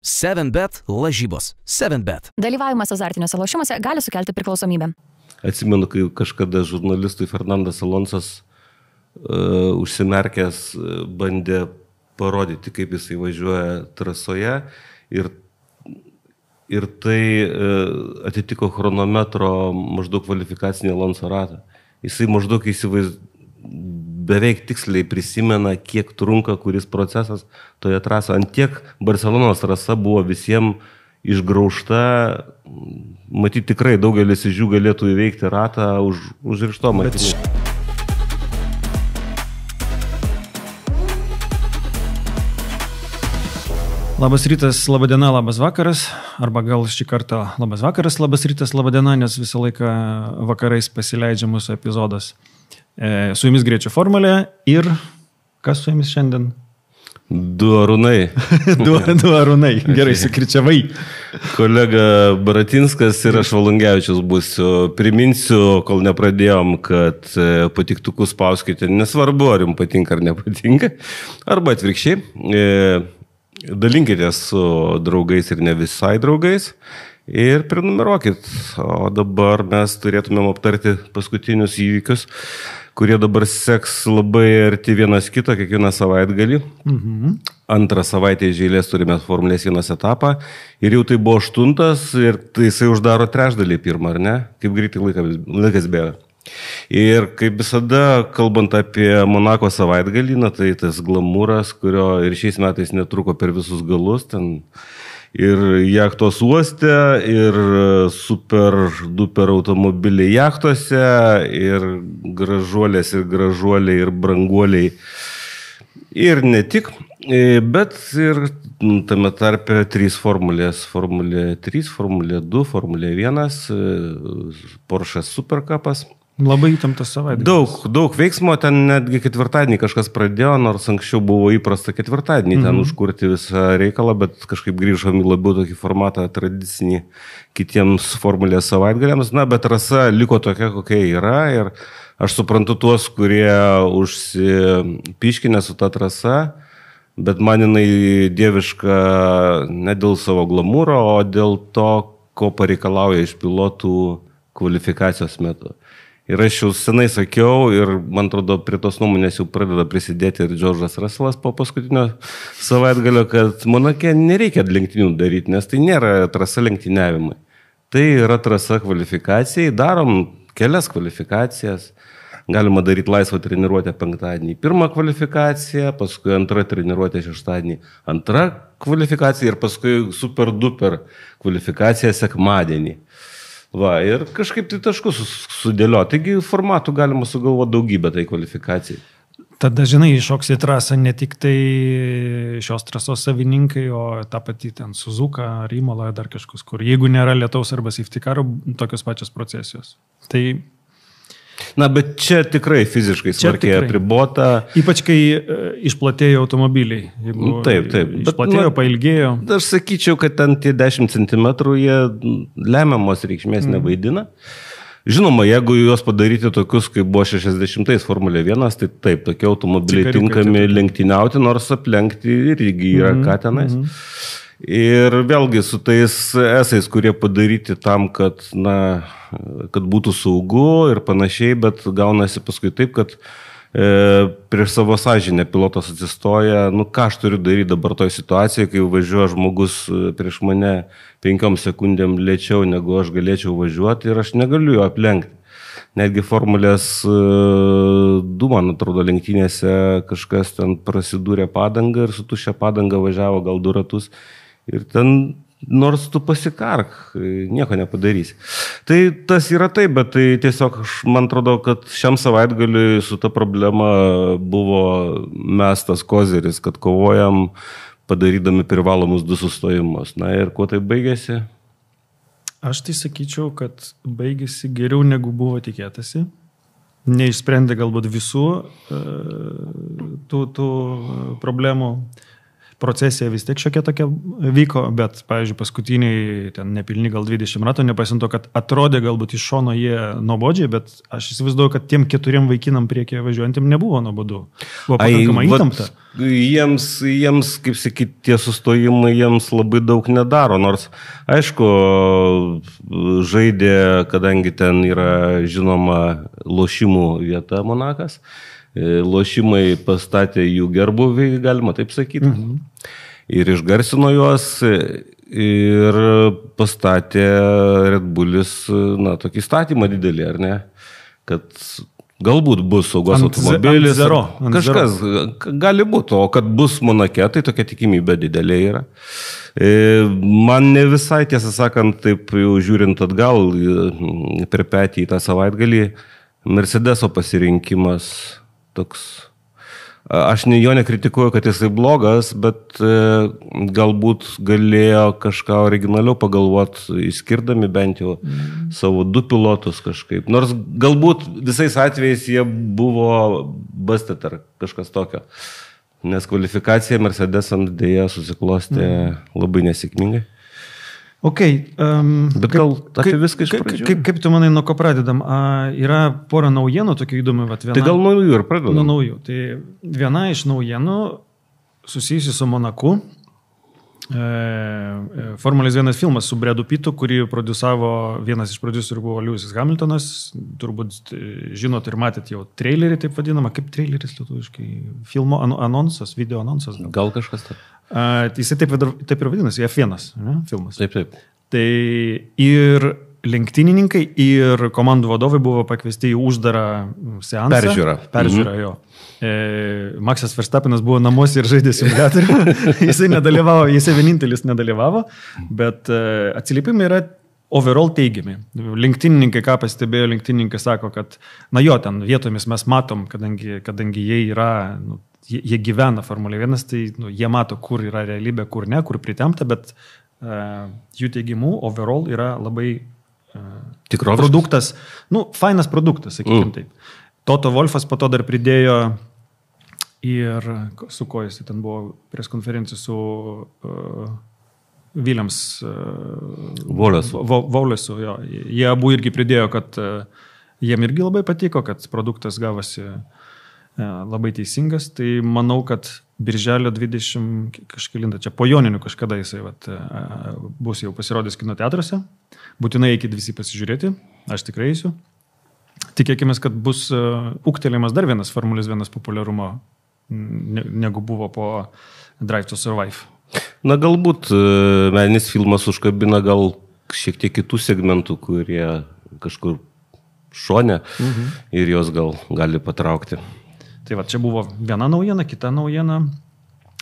7bet lažybos. 7bet. Dalyvavimas azartiniuose lošimuose gali sukelti priklausomybę. Atsimenu, kai kažkada žurnalistui Fernandas Alonsas užsimerkęs bandė parodyti, kaip jisai važiuoja trasoje ir tai atitiko chronometro maždaug kvalifikacinį Alonso ratą. Jisai maždaug beveik tiksliai prisimena, kiek trunka kuris procesas toje trasoje. Antiek Barcelonos trasa buvo visiems išgraužta, matyti tikrai daugelis iš jų galėtų įveikti ratą užrišto matyti. Labas rytas, laba diena, labas vakaras, arba gal šį kartą labas vakaras, labas rytas, laba diena, nes visą laiką vakarais pasileidžia mūsų epizodas. Su jumis Greičio formulė ir kas su jumis šiandien? Du Arūnai. du Arūnai, gerai, sukričiavai. Kolega Baratinskas ir aš Valungevičius būsiu. Priminsiu, kol nepradėjom, kad patiktukus spauskite, nesvarbu, ar jums patinka ar nepatinka, arba atvirkščiai. Dalinkite su draugais ir ne visai draugais ir prenumeruokit. O dabar mes turėtumėm aptarti paskutinius įvykius, kurie dabar seks labai arti vienas kito kiekvieną savaitgalį. Antrą savaitę iš eilės turime Formulės 1 etapą ir jau tai buvo 8 ir tai jisai uždaro trečdalį pirmą, ar ne? Kaip greitai laikas bėga. Ir kaip visada, kalbant apie Monako savaitgalį, tai tas glamūras, kurio ir šiais metais netruko per visus galus, ten ir jachtos uoste, ir super duper automobiliai jachtose, ir gražuolės, ir gražuoliai, ir branguoliai. Ir ne tik, bet ir tame tarpe 3 formulės. Formulė 3, Formulė 2, Formulė 1, Porsche Supercupas. Labai įtemptas savaitgalis. Daug veiksmo, ten netgi ketvirtadienį kažkas pradėjo, nors anksčiau buvo įprasta ketvirtadienį ten užkurti visą reikalą, bet kažkaip grįžom į labiau tokį formatą tradicinį kitiems formulės savaitgaliams. Na, bet trasa liko tokia, kokia yra ir aš suprantu tuos, kurie užsipiškinę su ta trasa, bet man jinai dieviška ne dėl savo glamūro, o dėl to, ko pareikalauja iš pilotų kvalifikacijos metu. Ir aš jau senai sakiau ir man atrodo prie tos nuomonės jau pradeda prisidėti ir Džordžas Russellas po paskutinio savaitgalio, kad Monake nereikia lenktynių daryti, nes tai nėra trasa lenktyniavimai. Tai yra trasa kvalifikacijai, darom kelias kvalifikacijas, galima daryti laisvą treniruotę penktadienį, pirmą kvalifikaciją, paskui antrą treniruotę šeštadienį, antrą kvalifikaciją ir paskui super duper kvalifikaciją sekmadienį. Va, ir kažkaip tai taškus sudėlio. Taigi formatų galima sugalvoti daugybę tai kvalifikacijai. Tada, žinai, iššoks į trasą ne tik tai šios trasos savininkai, o tą patį ten Suzuka ar Imola, dar kažkas, kur jeigu nėra lietaus arba safety caro, tokios pačios procesijos. Tai... Na, bet čia tikrai fiziškai smarkiai apribota. Ypač, kai išplatėjo automobiliai. Jeigu taip. Išplatėjo, pailgėjo. Aš sakyčiau, kad ten tie 10 cm jie lemiamos reikšmės nevaidina. Žinoma, jeigu juos padaryti tokius, kaip buvo 60-ais Formulė 1, tai taip, tokie automobiliai tinkami lenktyniauti, nors aplenkti irgi yra ką tenais. Ir vėlgi su tais esais, kurie padaryti tam, kad būtų saugu ir panašiai, bet gaunasi paskui taip, kad prieš savo sąžinę pilotas atsistoja, ką aš turiu daryti dabar toje situacijoje, kai važiuoja žmogus prieš mane 5 sekundėm lėčiau, negu aš galėčiau važiuoti ir aš negaliu jo aplenkti. Netgi Formulės 2, man atrodo, lenktynėse kažkas ten prasidūrė padangą ir su tuščia padanga važiavo gal 2 ratus. Ir ten, nors tu pasikark, nieko nepadarysi. Tai tas yra taip, bet tai tiesiog, man atrodo, kad šiam savaitgaliui su ta problema buvo mestas kozeris, kad kovojam padarydami privalomus 2 sustojimus. Na ir kuo tai baigėsi? Aš tai sakyčiau, kad baigėsi geriau negu buvo tikėtasi. Neišsprendė galbūt visų tų problemų. procesija vis tiek šiokia tokia vyko, bet, pavyzdžiui, paskutiniai ten nepilni gal 20 ratų, nepasinto, kad atrodė galbūt iš šono jie nuobodžiai, bet aš įsivaizduoju, kad tiem 4 vaikinam priekyje važiuojantiem nebuvo nuobodu. Buvo pakankamai įtempta. Jiems, kaip sakyti, tie sustojimai jiems labai daug nedaro, nors, aišku, žaidė, kadangi ten yra žinoma lošimų vieta Monakas, lošimai pastatė jų gerbuvį, galima taip sakyti, ir išgarsino juos ir pastatė Red Bullis, na, tokį statymą didelį, ar ne, kad galbūt bus saugos automobilis, kažkas gali būti, o kad bus Monake, tai tokia tikimybė didelė yra. Man ne visai, tiesą sakant, taip jau žiūrint atgal per petį į tą savaitgalį, Mercedeso pasirinkimas toks. Aš jo nekritikuoju, kad jisai blogas, bet galbūt galėjo kažką originaliau pagalvoti, išskirdami bent jau savo 2 pilotus kažkaip. Nors galbūt visais atvejais jie buvo busted ar kažkas tokio. Nes kvalifikacija Mercedesams dėja susiklostė labai nesėkmingai. Bet gal apie viską iš pradžių? Kaip tu manai, nuo ko pradedam? Yra pora naujienų tokių įdomių. Tai gal nuo naujų ir pradedam? Nuo naujų. Tai viena iš naujienų susijusi su Monaku. Formulės 1 filmas su Bredu Pittu, kurį produsavo, vienas iš prodiuserių buvo Lewisas Hamiltonas. Turbūt žinot ir matėt jau trailerį, taip vadinama. Kaip traileris lietuviškai? Filmo anonsas, video anonsas. Gal kažkas taip. Jisai taip ir vadinasi, F1 filmas. Taip. Tai ir lenktynininkai, ir komandų vadovai buvo pakviesti į uždarą seansą. Peržiūrą, jo. Maksas Verstappenas buvo namuose ir žaidė simuliatorių. Jisai nedalyvavo, jisai vienintelis nedalyvavo, bet atsiliepimai yra overall teigiami. Lenktynininkai, ką pastebėjo, lenktynininkai sako, kad na jo, ten vietomis mes matom, kadangi jie yra... Jie gyvena Formulė 1, tai jie mato, kur yra realybė, kur ne, kur pritempta, bet jų teigimu overall yra labai produktas, fainas produktas, sakykim taip. Toto Wolffas po to dar pridėjo ir su ko jis ten buvo pries konferencijų su Williams Wallace'u. Jie abu irgi pridėjo, kad jiem irgi labai patiko, kad produktas gavosi labai teisingas, tai manau, kad birželio 20 kažkėlinta, čia po Joninių kažkada jisai bus jau pasirodęs kino teatruose. Būtinai eikit visi pasižiūrėti, aš tikrai eisiu. Tikėkime, kad bus ūgtelėjimas dar vienas Formulės 1 populiarumo, negu buvo po Drive to Survive. Na galbūt meninis filmas užkabina gal šiek tiek kitų segmentų, kurie kažkur šone ir jos gal gali patraukti. Tai va, čia buvo viena naujiena, kita naujiena.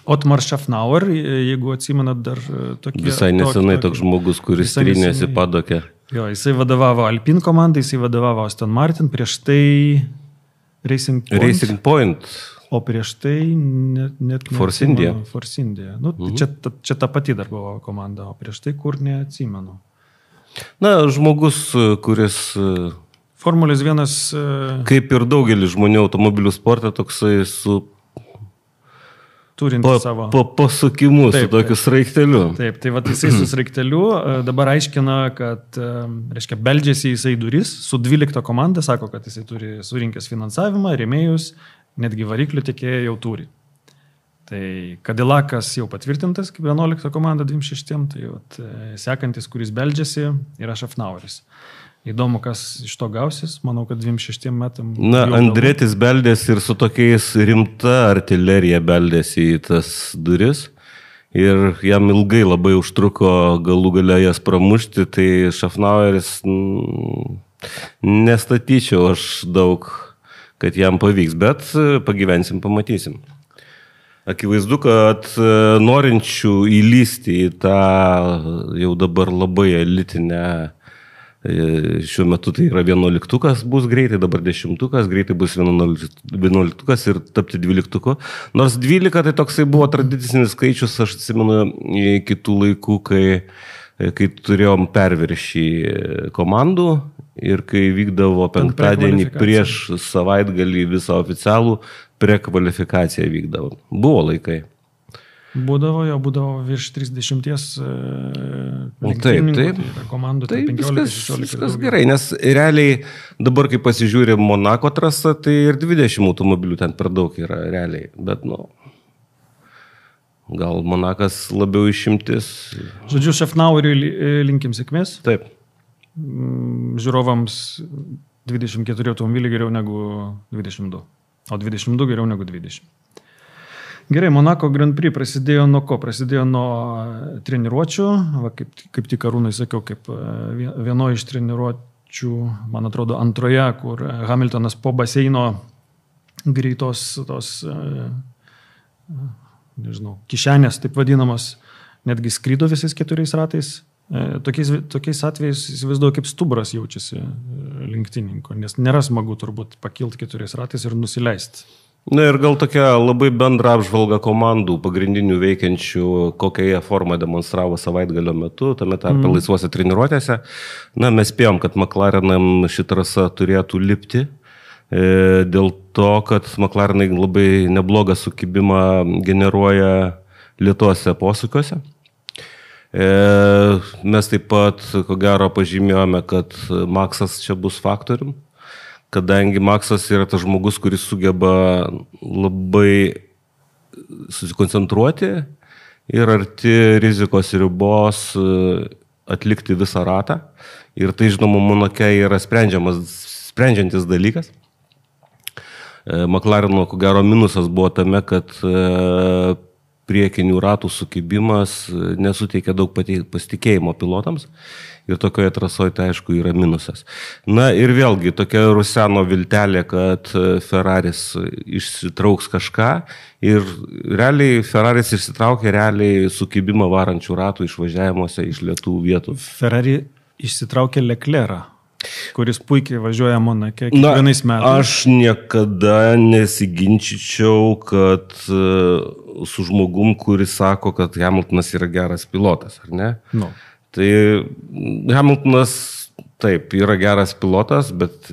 Otmar Schaffnauer, jeigu atsimenat dar tokie... Visai nesenai toks žmogus, kuris trynėsi padokė. Jo, jisai vadovavo Alpine komandai, jisai vadovavo Aston Martin, prieš tai Racing Point. O prieš tai net Force India. Force India. Čia ta pati dar buvo komanda, o prieš tai kur neatsimenu. Na, žmogus, kuris... Formulės 1... Kaip ir daugelis žmonių automobilių sporte, toksai su savo... pasukimu, su tokiu sraigteliu. Taip, tai va, jisai su sraigteliu dabar aiškina, kad, reiškia, beldžiasi jisai duris su 12 komanda, sako, kad jisai turi surinkęs finansavimą, rėmėjus, netgi variklių tiekėjai jau turi. Tai Cadillacas jau patvirtintas, kaip 11 komanda 26, tai vat, sekantis, kuris beldžiasi, yra Schaffnaueris. Įdomu, kas iš to gausis. Manau, kad 26 metam... Na, Andretis beldėsi ir su tokiais rimta artilerija beldėsi į tas duris. Ir jam ilgai labai užtruko galų gale jas pramušti. Tai Schaffnaueris nestatyčiau aš daug, kad jam pavyks. Bet pagyvensim, pamatysim. Akivaizdu, kad norinčių įlysti į tą jau dabar labai elitinę... Šiuo metu tai yra 11-ukas, bus greitai, dabar 10-ukas, greitai bus 11-ukas ir tapti 12-uku. Nors 12 tai toksai buvo tradicinis skaičius, aš atsimenu kitų laikų, kai turėjom perviršį komandų ir kai vykdavo penktadienį prieš savaitgalį visą oficialų prekvalifikaciją vykdavo. Buvo laikai. Būdavo virš 30 Taip. komandų. Tai 15-16. viskas gerai, nes realiai dabar, kai pasižiūrė Monako trasą, tai ir 20 automobilių ten per daug yra realiai. Bet, gal Monakas labiau išimtis. Žodžiu, Schaffnaueriui linkim sėkmės. Taip. Žiūrovams 24 automobiliai geriau negu 22. O 22 geriau negu 20. Gerai, Monako Grand Prix prasidėjo nuo ko? Prasidėjo nuo treniruočių, kaip tik Arūnai sakiau, kaip vienoje iš treniruočių, man atrodo, antroje, kur Hamiltonas po baseino greitos kišenės, taip vadinamos, netgi skrydo visais 4 ratais. Tokiais atvejais įsivaizduoju, kaip stuburas jaučiasi lenktyninko, nes nėra smagu turbūt pakilti 4 ratais ir nusileisti. Na ir gal tokia labai bendra apžvalga komandų, pagrindinių veikiančių, kokią jie formą demonstravo savaitgalio metu, tame tarpe laisvose treniruotėse. Na, mes spėjom, kad McLarenam ši trasa turėtų lipti, dėl to, kad McLarenai labai neblogą sukibimą generuoja lėtuose posūkiuose. Mes taip pat, ko gero, pažymėjome, kad Maxas čia bus faktorium, kadangi Maxas yra tas žmogus, kuris sugeba labai susikoncentruoti ir arti rizikos ribos atlikti visą ratą. Ir tai, žinoma, Monake yra sprendžiantis dalykas. McLareno, ko gero, minusas buvo tame, kad priekinių ratų sukibimas nesuteikia daug pasitikėjimo pilotams ir tokioje trasoje tai aišku yra minusas. Na ir vėlgi tokia ruseno viltelė, kad Ferraris išsitrauks kažką ir realiai Ferraris išsitraukė realiai sukibimą varančių ratų išvažiavimuose iš lėtų vietų. Ferrari išsitraukė Leclerc'ą, kuris puikiai važiuoja Monake kiekvienais metais. Aš niekada nesiginčyčiau, kad su žmogum, kuris sako, kad Hamiltonas yra geras pilotas, ar ne? No. Tai Hamiltonas taip, yra geras pilotas, bet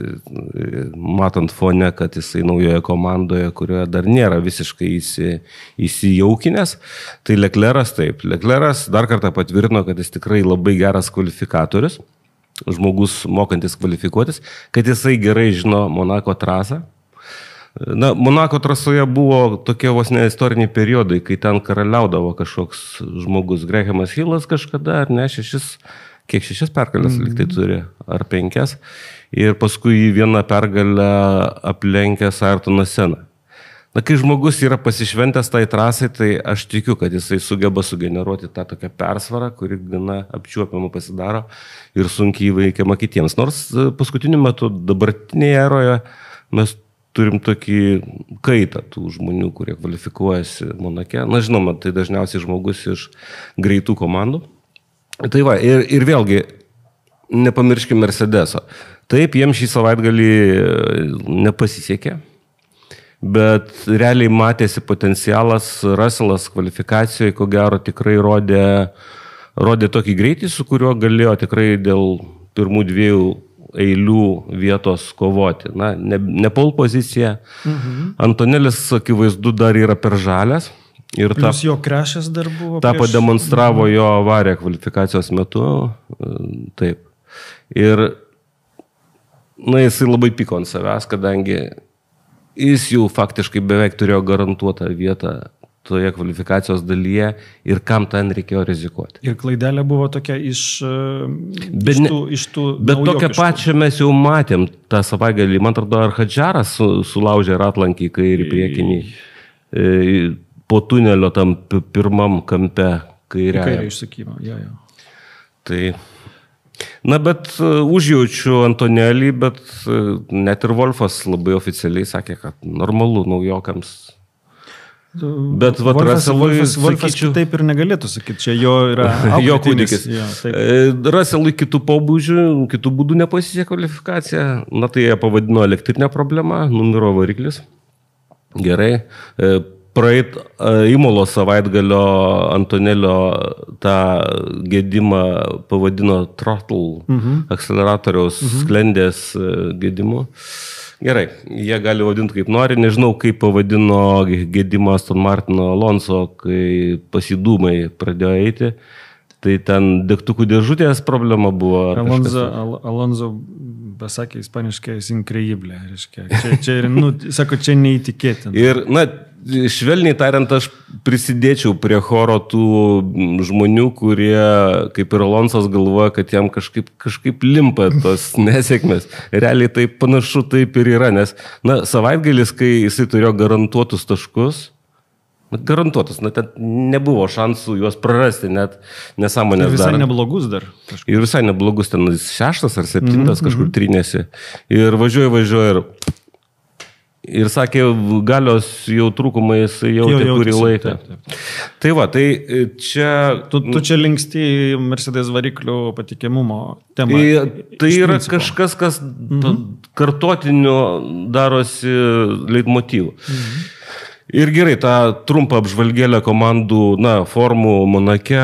matant fone, kad jisai naujoje komandoje, kurioje dar nėra visiškai įsijaukinęs, tai Leclerc'as taip. Leclerc'as dar kartą patvirtino, kad jis tikrai labai geras kvalifikatorius, žmogus mokantis kvalifikuotis, kad jisai gerai žino Monako trasą. Na, Monako trasoje buvo tokie vos ne istoriniai periodai, kai ten karaliaudavo kažkoks žmogus, Grahamas Hillas kažkada, ar ne, 6 pergalės liktai turi, ar 5, ir paskui jį vieną pergalę aplenkęs Ayrtonas Senna. Na, kai žmogus yra pasišventęs tai trasai, tai aš tikiu, kad jisai sugeba sugeneruoti tą tokią persvarą, kuri gana apčiuopiamą pasidaro ir sunkiai įveikiama kitiems. Nors paskutiniu metu dabartinėje eroje mes turim tokį kaitą tų žmonių, kurie kvalifikuojasi Monake. Na, žinoma, tai dažniausiai žmogus iš greitų komandų. Tai va, ir vėlgi, nepamirškime Mercedeso. Taip, jiems šį savaitgalį nepasisekė, bet realiai matėsi potencialas. Russellas kvalifikacijoje, ko gero, tikrai rodė tokį greitį, su kuriuo galėjo tikrai dėl pirmų 2 eilių vietos kovoti. Na, ne pole pozicija. Antonelis, akivaizdu, dar yra per žalias. Ir plus jo krešas dar buvo. Ta pademonstravo jo avariją kvalifikacijos metu. Taip. Ir jisai labai pyko ant savęs, kadangi jis jau faktiškai beveik turėjo garantuotą vietą toje kvalifikacijos dalyje ir kam ten reikėjo rizikuoti. Ir klaidelė buvo tokia iš tų bet tokią pačią mes jau matėm tą savaitgalį. Man atrodo, ar Hadžaras sulaužė ratlankį kairį priekinį po tunelio tam pirmam kampe kairę išsakymą. Tai, na, bet užjaučiu Antonelį, bet net ir Wolfas labai oficialiai sakė, kad normalu naujokams. Bet Wolfas kitaip ir negalėtų sakyti, čia jo yra jo kūdikis. Russellui kitų būdų nepasisekė kvalifikacija, na tai jie pavadino elektrinę problemą, numiro variklis. Gerai. Praeit Imolos savaitgalio Antonelio tą gedimą pavadino throttle, akceleratoriaus sklendės gedimu. Gerai, jie gali vadinti kaip nori, nežinau, kaip pavadino gedimą Aston Martino Alonso, kai pasidūmai pradėjo eiti. Tai ten degtukų dėžutės problema buvo. Alonso pasakė ispaniškai, jis increíble, reiškia. Sako, čia neįtikėtina. Ir, švelniai tariant, aš prisidėčiau prie choro tų žmonių, kurie, kaip ir Alonsas, galvoja, kad jam kažkaip limpa tos nesėkmės. Realiai tai panašu taip ir yra, nes, savaitgalis, kai jisai turėjo garantuotus taškus, garantuotus, ten nebuvo šansų juos prarasti, net nesąmonės visai darant. Neblogus dar. Kažkur. Ir visai neblogus, ten 6 ar 7 kažkur trynėsi. Ir važiuoja ir sakė, galios jau trūkumai jisai jau kurį laiką. Taip. Tai va, tai čia... Tu čia linksti į Mercedes variklių patikimumo temą. Tai yra kažkas, kas kartotiniu darosi leitmotyvų. Ir gerai, tą trumpą apžvalgėlę komandų, formų Monake,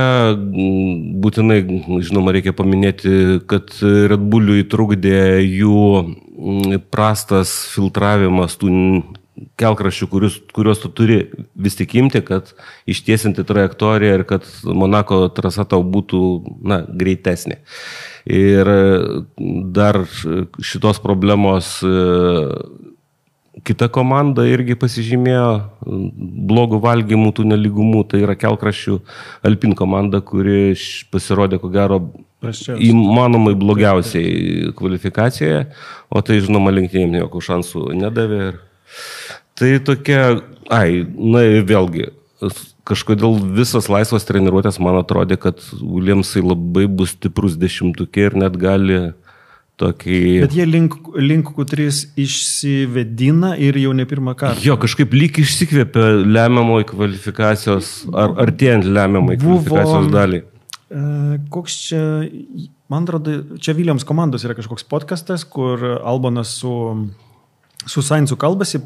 būtinai, žinoma, reikia paminėti, kad Red Bullui trukdė jų prastas filtravimas tų kelkraščių, kuriuos tu turi vis tik imti, kad ištiesinti trajektoriją ir kad Monako trasa tau būtų, greitesnė. Ir dar šitos problemos kita komanda irgi pasižymėjo blogų valgymų, tų nelygumų, tai yra kelkraščių Alpine komanda, kuri pasirodė, ko gero, įmanomai blogiausiai kvalifikacijoje, o tai, žinoma, lenktynėm jokių šansų nedavė. Tai tokia, vėlgi, kažkodėl visas laisvas treniruotės man atrodė, kad Williamsai labai bus stiprus 10-ukė ir net gali tokį... Bet jie link Q3 išsivedina ir jau ne pirmą kartą. Jo, kažkaip lyg išsikvėpė lemiamoj kvalifikacijos, ar artėjant lemiamoj kvalifikacijos daliai. Koks čia, man atrodo, čia Williams komandos yra kažkoks podcastas, kur Albonas su Sainzu kalbasi,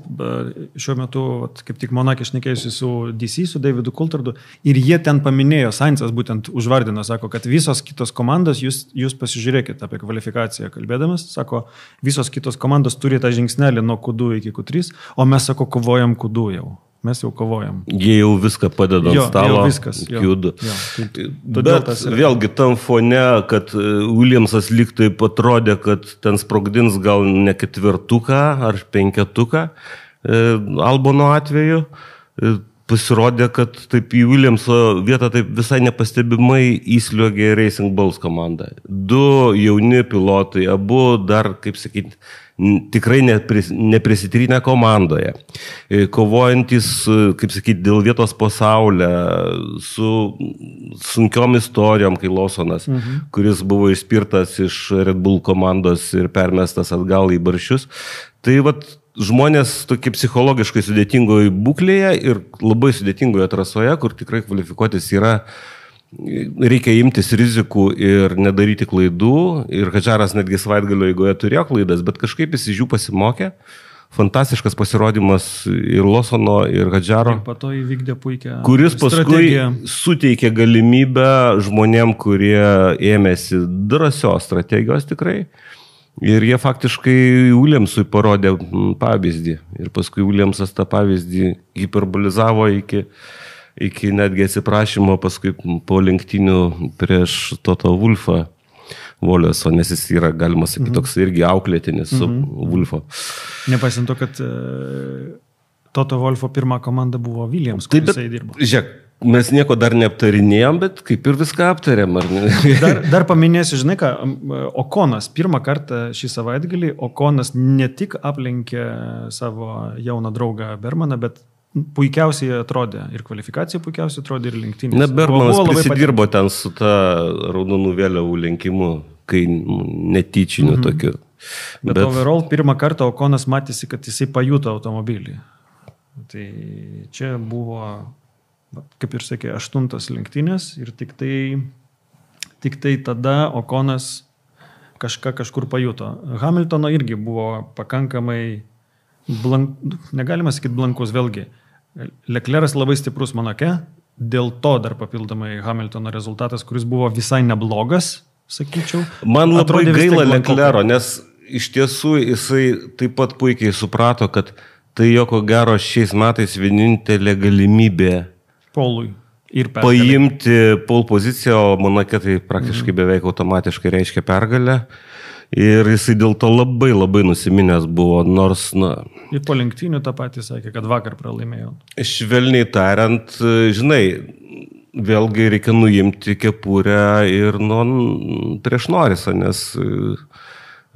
šiuo metu, kaip tik Monake šnekėjusi su DC, su Davidu Coulthardu, ir jie ten paminėjo, Sainzas būtent užvardino, sako, kad visos kitos komandos, jūs pasižiūrėkite apie kvalifikaciją kalbėdamas, sako, visos kitos komandos turi tą žingsnelį nuo Q2 iki Q3, o mes, sako, kovojam Q2 jau. Mes jau kovojam. Jie jau viską padeda ant stalo. Viskas. Q2. Bet vėlgi tam fone, kad Williamsas lyg taip atrodė, kad ten sprogdins gal ne 4 ar 5 Albono atveju, pasirodė, kad taip į Williamso vietą taip visai nepastebimai įsliuogė Racing Bulls komanda. 2 jauni pilotai, abu dar, kaip sakyti, tikrai neprisitrynę komandoje, kovojantis, kaip sakyti, dėl vietos pasaulyje, su sunkiom istorijom, kai Lawsonas, kuris buvo išspirtas iš Red Bull komandos ir permestas atgal į barščius. Tai žmonės tokie psichologiškai sudėtingoje būklėje ir labai sudėtingoje trasoje, kur tikrai kvalifikuotis reikia imtis rizikų ir nedaryti klaidų. Ir Hadžaras netgi savaitgalio eigoje turėjo klaidas, bet kažkaip jis iš jų pasimokė. Fantastiškas pasirodymas ir Lawsono, ir Hadžaro. Ir po to įvykdė puikią kuris paskui suteikė galimybę žmonėm, kurie ėmėsi drąsios strategijos tikrai. Ir jie faktiškai Williamsui parodė pavyzdį. Ir paskui Williamsas tą pavyzdį hiperbolizavo iki netgi atsiprašymo paskui po lenktynių prieš Toto Wolffą Wolfo, nes jis yra, galima sakyti, toks irgi auklėtinis su Wolfo. Nepaisant to, kad Toto Wolffo pirma komanda buvo Williams, kur jisai dirbo. Žiūrėk, mes nieko dar neaptarinėjom, bet kaip ir viską aptarėm, ar ne? Dar paminėsiu, žinai ką, Okonas pirmą kartą šį savaitgalį, Okonas ne tik aplenkė savo jauną draugą Bermaną, bet puikiausiai atrodė ir kvalifikacija puikiausiai atrodė ir lenktynės. Bermanas prisidirbo ten su ta raudonų vėliavų lenkimu, kai netyčiniu tokiu. Bet overall pirmą kartą Okonas matėsi, kad jisai pajuto automobilį. Tai čia buvo, kaip ir sakė, 8 lenktynės ir tik tai tada Okonas kažkur pajuto. Hamiltono irgi buvo pakankamai negalima sakyti blankus, vėlgi. Leclerc'as labai stiprus Monake, dėl to dar papildomai Hamiltono rezultatas, kuris buvo visai neblogas, sakyčiau. Man labai gaila Leclerc'o, nes iš tiesų jisai taip pat puikiai suprato, kad tai jo ko gero šiais metais vienintelė galimybė Polui ir pergalė. paimti pole poziciją, o Monake tai praktiškai beveik automatiškai reiškia pergalę. Ir jisai dėl to labai labai nusiminęs buvo, nors, Ir po lenktynių tą patį sakė, kad vakar pralaimėjo. švelniai tariant, žinai, vėlgi reikia nuimti kepurę ir prieš Norisą, nes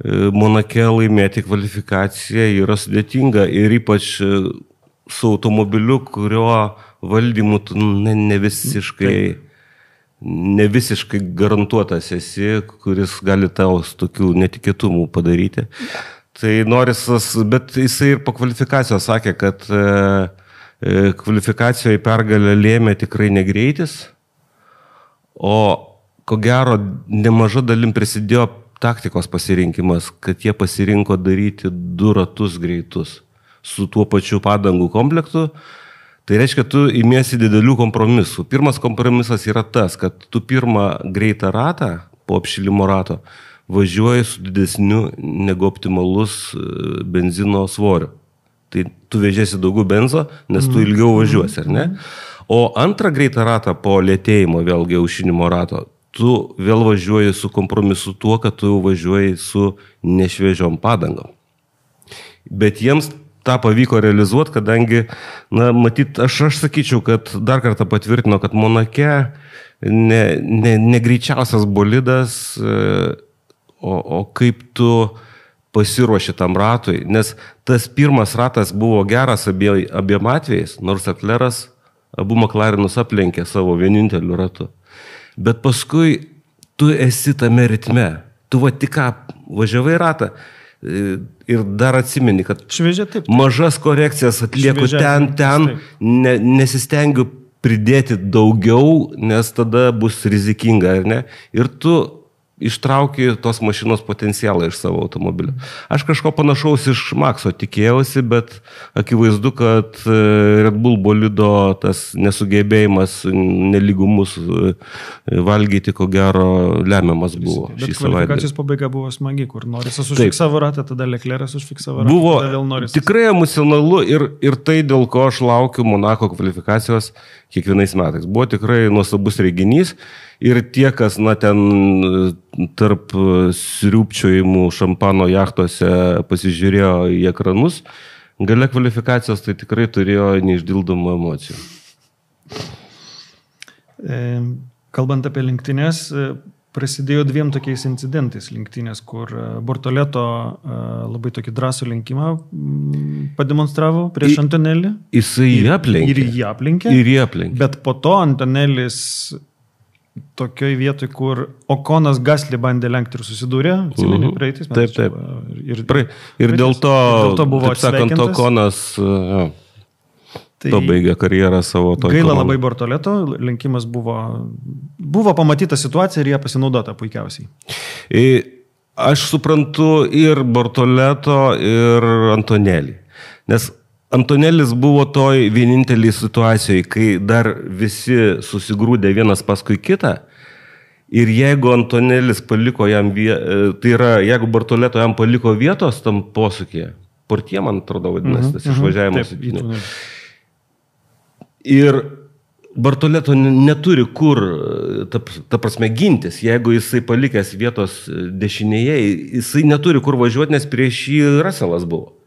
Monake laimėti kvalifikaciją yra sudėtinga ir ypač su automobiliu, kurio valdymu tu ne visiškai garantuotas esi, kuris gali tau tokių netikėtumų padaryti. Tai Norisas, bet jisai ir po kvalifikacijos sakė, kad kvalifikacijoje pergalę lėmė tikrai negreitis, o ko gero nemaža dalim prisidėjo taktikos pasirinkimas, kad jie pasirinko daryti 2 ratus greitus su tuo pačiu padangų komplektu. Tai reiškia, tu imiesi didelių kompromisų. Pirmas kompromisas yra tas, kad tu pirmą greitą ratą po apšilimo rato važiuoji su didesniu negu optimalus benzino svoriu. Tai tu vežėsi daugiau benzo, nes tu ilgiau važiuosi, ar ne? O antrą greitą ratą po lėtėjimo, vėlgi aušinimo rato, tu vėl važiuoji su kompromisu tuo, kad tu važiuoji su nešviežiom padangom. Bet jiems tą pavyko realizuoti, kadangi, matyt, aš sakyčiau, kad dar kartą patvirtino, kad Monake ne greičiausias bolidas, o kaip tu pasiruoši tam ratui, nes tas pirmas ratas buvo geras abiem atvejais, nors Leclerc'as abu McLarenus aplenkė savo vieninteliu ratu. Bet paskui tu esi tame ritme, tu tik ką važiavai ratą, ir dar atsimeni, kad Šviežia taip. Mažas korekcijas atlieku ten, nesistengiu pridėti daugiau, nes tada bus rizikinga, ar ne? Ir tu ištrauki tos mašinos potencialą iš savo automobilio. Aš kažko panašaus iš Maxo tikėjausi, bet akivaizdu, kad Red Bull bolido tas nesugebėjimas, nelygumus valgyti, ko gero, lemiamas buvo šį savaitę. Bet kvalifikacijos pabaiga buvo smagi, kur Norisas užfiksavo ratą, tada Leclerc'as užfiksavo ratą, buvo tada vėl Norisas. Tikrai emocionalu ir tai, dėl ko aš laukiu Monako kvalifikacijos kiekvienais metais. Buvo tikrai nuostabus reginys. Ir tie, kas ten tarp sriūpčiojimų šampano jachtose pasižiūrėjo į ekranus, gale kvalifikacijos tai tikrai turėjo neišdildomų emocijų. Kalbant apie lenktynės, prasidėjo 2 tokiais incidentais lenktynės, kur Bortoleto labai tokį drąsų lenkimą pademonstravo prieš Antonelį. Jisai jį aplenkė. Ir jį aplenkė. Bet po to Antonelis tokioj vietoj, kur Okonas Gasly bandė lenkti ir susidūrė, atsimeni, praeitais metais. Taip. Ir dėl to buvo taip sakant, Okonas pabaigė karjerą savo toj gaila komandai. labai Bortoleto, lenkimas buvo pamatyta situacija ir ją pasinaudota puikiausiai. Aš suprantu ir Bortoleto, ir Antonelį. Nes Antonelis buvo toj vienintelį situacijoje, kai dar visi susigrūdė vienas paskui kitą. Ir jeigu Antonelis paliko jam, tai yra, jeigu Bortoleto jam paliko vietos tam posūkyje, Portie, man atrodo, vadinasi, tas išvažiavimas. Ir Bortoleto neturi kur, ta prasme, gintis. Jeigu jisai palikęs vietos dešinėje, jisai neturi kur važiuoti, nes prieš jį Russellas buvo.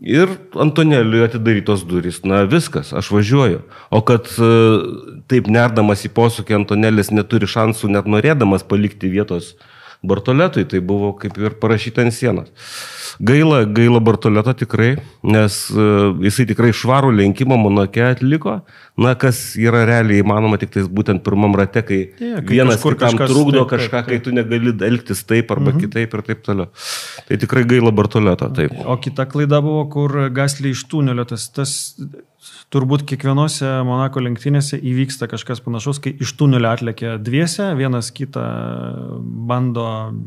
Ir Antoneliui atidarytos durys, viskas, aš važiuoju. O kad taip nerdamas į posūkį Antonelis neturi šansų net norėdamas palikti vietos Bortoletui, tai buvo kaip ir parašyta ant sienos. Gaila Bortoleto tikrai, nes jisai tikrai švarų lenkimą Monake atliko, kas yra realiai įmanoma tik tais būtent pirmam rate, kai vienas kitam trukdo kažką, kai tu negali elgtis taip arba kitaip ir taip toliau. Tai tikrai gaila Bortoleto, taip. O kita klaida buvo, kur Gasly iš tunelio, tas turbūt kiekvienose Monako lenktynėse įvyksta kažkas panašaus, kai iš tunelio atlėkia dviese, vienas kitą bando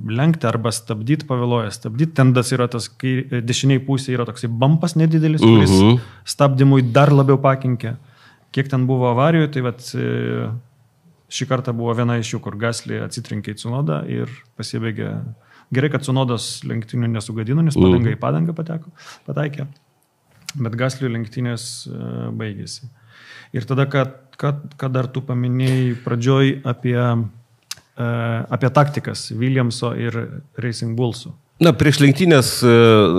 lenkti arba stabdyti, pavėluoja stabdyti. Tendas yra tas, kai dešiniai pusė yra toksai bumpas nedidelis, kuris stabdymui dar labiau pakenkė. Kiek ten buvo avarijų, tai šį kartą buvo viena iš jų, kur Gasly atsitrinkė į Tsunodą ir pasibaigė Gerai, kad Sunodas lenktynių nesugadino, nes padanga į padangą pataikė. Bet Gasly lenktynės baigėsi. Ir tada, ką dar tu paminėjai pradžioj apie taktikas Williamso ir Racing Bullsų. Na, prieš lenktynės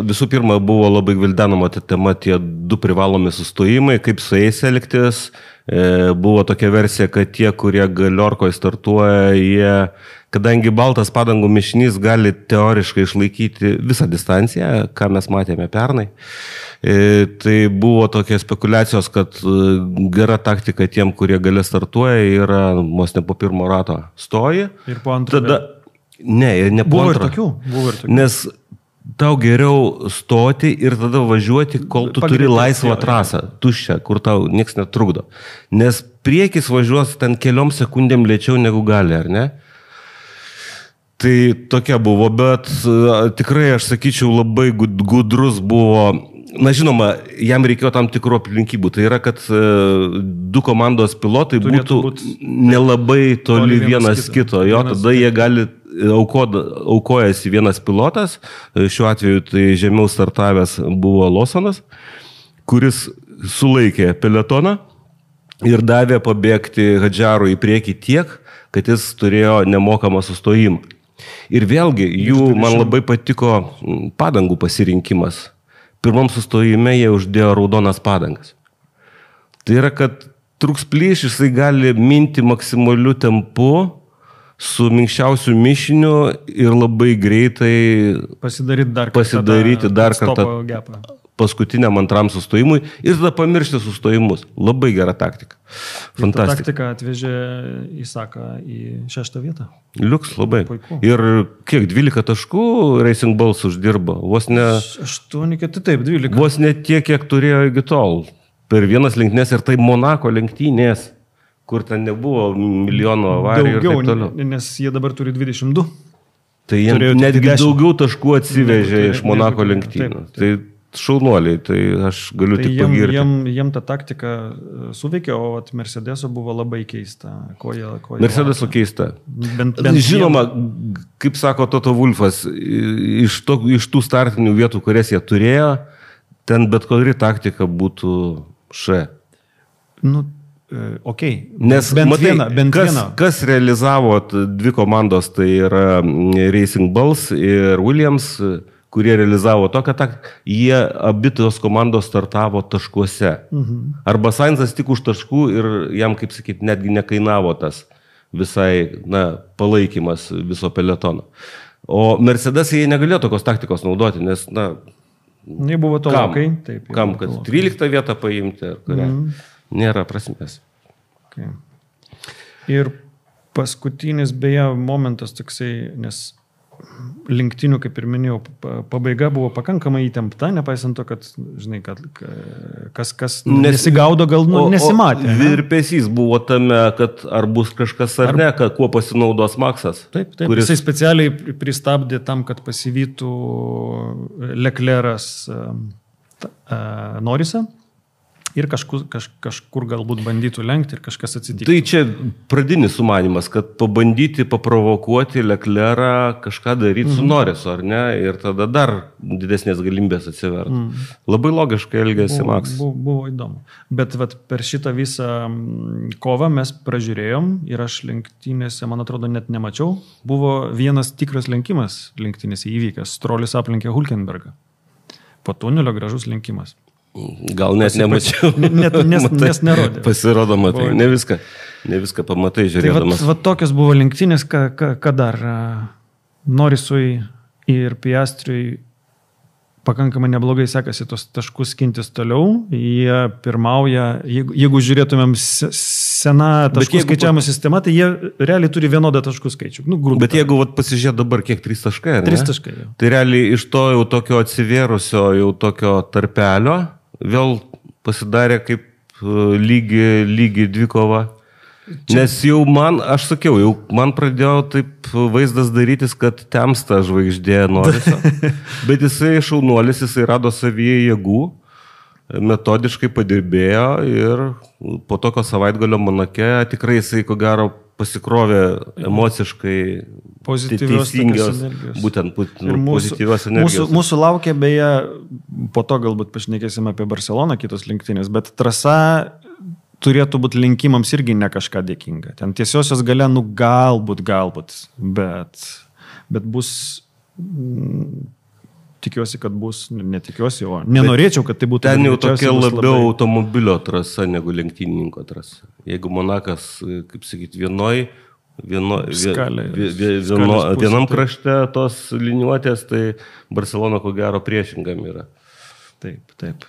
visų pirma buvo labai gvildenama ta tema tie 2 privalomi sustojimai, kaip su jais elgtis. Buvo tokia versija, kad tie, kurie galiorkoje startuoja, jie, kadangi baltas padangų mišinys gali teoriškai išlaikyti visą distanciją, ką mes matėme pernai, tai buvo tokia spekulacijos, kad gera taktika tiem, kurie gale startuoja, yra vos ne po pirmo rato stoji. Ir po antro. Ne po antro. Buvo ir tokių. Nes tau geriau stoti ir tada važiuoti, kol tu turi laisvą trasą, tuščią, kur tau nieks netrukdo. Nes priekis važiuos ten keliom sekundėm lėčiau negu gali, ar ne? Tai tokia buvo, bet tikrai, aš sakyčiau, labai gudrus buvo. Na, žinoma, jam reikėjo tam tikrų aplinkybių. Tai yra, kad 2 komandos pilotai būtų nelabai toli vienas kito. Jo, tada jie gali aukojasi vienas pilotas, šiuo atveju tai žemiau startavęs buvo Lawsonas, kuris sulaikė peletoną ir davė pabėgti Hadžarui į priekį tiek, kad jis turėjo nemokamą sustojimą. Ir vėlgi, man labai patiko padangų pasirinkimas. Pirmam sustojime jie uždėjo raudonas padangas. Tai yra, kad truks plyš, jisai gali minti maksimaliu tempu, su minkščiausiu mišiniu ir labai greitai pasidaryti dar kartą paskutiniam antram sustojimui ir tada pamiršti sustojimus. Labai gera taktika. Fantastika. Taktika atvežė Isaką į 6 vietą. Liuks labai. Puiku. Ir kiek 12 taškų Racing Bulls uždirbo? Vos ne 8, taip, 12. Vos ne tiek, kiek turėjo iki tol. Per vienas lenktynės ir tai Monako lenktynės, kur ten nebuvo milijono avarijų ir taip toliau. Nes jie dabar turi 22. Tai jie netgi daugiau taškų atsivežė iš Monako lenktynų. Tai šaunuoliai, tai aš galiu tik pagirti. Jiem ta taktika suveikė, o Mercedeso buvo labai keista. Mercedeso keista. Žinoma, kaip sako Toto Wolfas, iš tų startinių vietų, kurias jie turėjo, ten bet kuri taktika būtų Okay. Nes kas realizavo 2 komandos, tai yra Racing Bulls ir Williams, kurie realizavo tokią taktiką, jie abi tos komandos startavo taškuose. Arba Sainzas tik už taškų ir jam, kaip sakyti, netgi nekainavo tas visai palaikymas viso peletono. O Mercedes jie negalėjo tokios taktikos naudoti, nes, buvo tolokai. Kam, kad 13 vietą paimti, ar kurią. Nėra prasmės. Okay. Ir paskutinis beje momentas toksai, nes lenktynių, kaip ir minėjau, pabaiga buvo pakankamai įtempta, nepaisant to, kad, žinai, kad kas nesigaudo, gal nesimatė. Virpesys buvo tame, kad ar bus kažkas ar ne, kuo pasinaudos Maksas. Taip. Jisai specialiai pristabdė tam, kad pasivytų Leclerc'as Norrisą. Ir kažkur galbūt bandytų lenkti ir kažkas atsitiktų. Tai čia pradinis sumanimas, kad pabandyti paprovokuoti Leclerc'ą kažką daryti su Norrisu, ar ne? Ir tada dar didesnės galimybės atsivertų. Labai logiškai elgėsi Maksas. Buvo įdomu. Bet per šitą visą kovą mes pražiūrėjom ir aš lenktynėse, man atrodo, net nemačiau. Buvo vienas tikras lenkimas lenktynėse įvykęs. Strolis aplenkė Hülkenbergą. Po tunelio gražus lenkimas. Gal net nemačiau. Nes nerodė. Pasirodo, matai. Ne viską pamatai žiūrėdamas. Tai tokios buvo lenktynės, ką dar Norrisui ir Piastriui pakankamai neblogai sekasi tos taškus skintis toliau. Jie pirmauja, jeigu žiūrėtumėm seną taškų skaičiavimo sistemą, tai jie realiai turi vienodą taškų skaičių. Bet jeigu pasižiūrėt dabar kiek 3 taškai, ar ne? 3 taškai. Jau. Tai realiai iš to jau tokio atsivėrusio, jau tokio tarpelio vėl pasidarė kaip lygi dvikova. Nes jau aš sakiau, jau man pradėjo taip vaizdas darytis, kad temsta žvaigždė Norriso, bet jisai šaunuolis, jisai rado savyje jėgų, metodiškai padirbėjo ir po tokio savaitgalio Monake tikrai jisai ko gero pasikrovė emociškai pozityvios teisingios, energijos. būtent Mūsų, pozityvios energijos. mūsų laukia, beje, po to galbūt pašnekėsime apie Barceloną, kitos lenktynės, bet trasa turėtų būti linkimams irgi ne kažką dėkinga. Ten tiesiosios gale, galbūt, bet bus, tikiuosi, kad bus, netikiuosi, o nenorėčiau, kad tai būtų. Ten jau tokia labiau automobilio trasa negu lenktynininko trasa. Jeigu Monakas, kaip sakyti, vienam krašte tos liniuotės, tai Barcelona ko gero priešingam yra. Taip.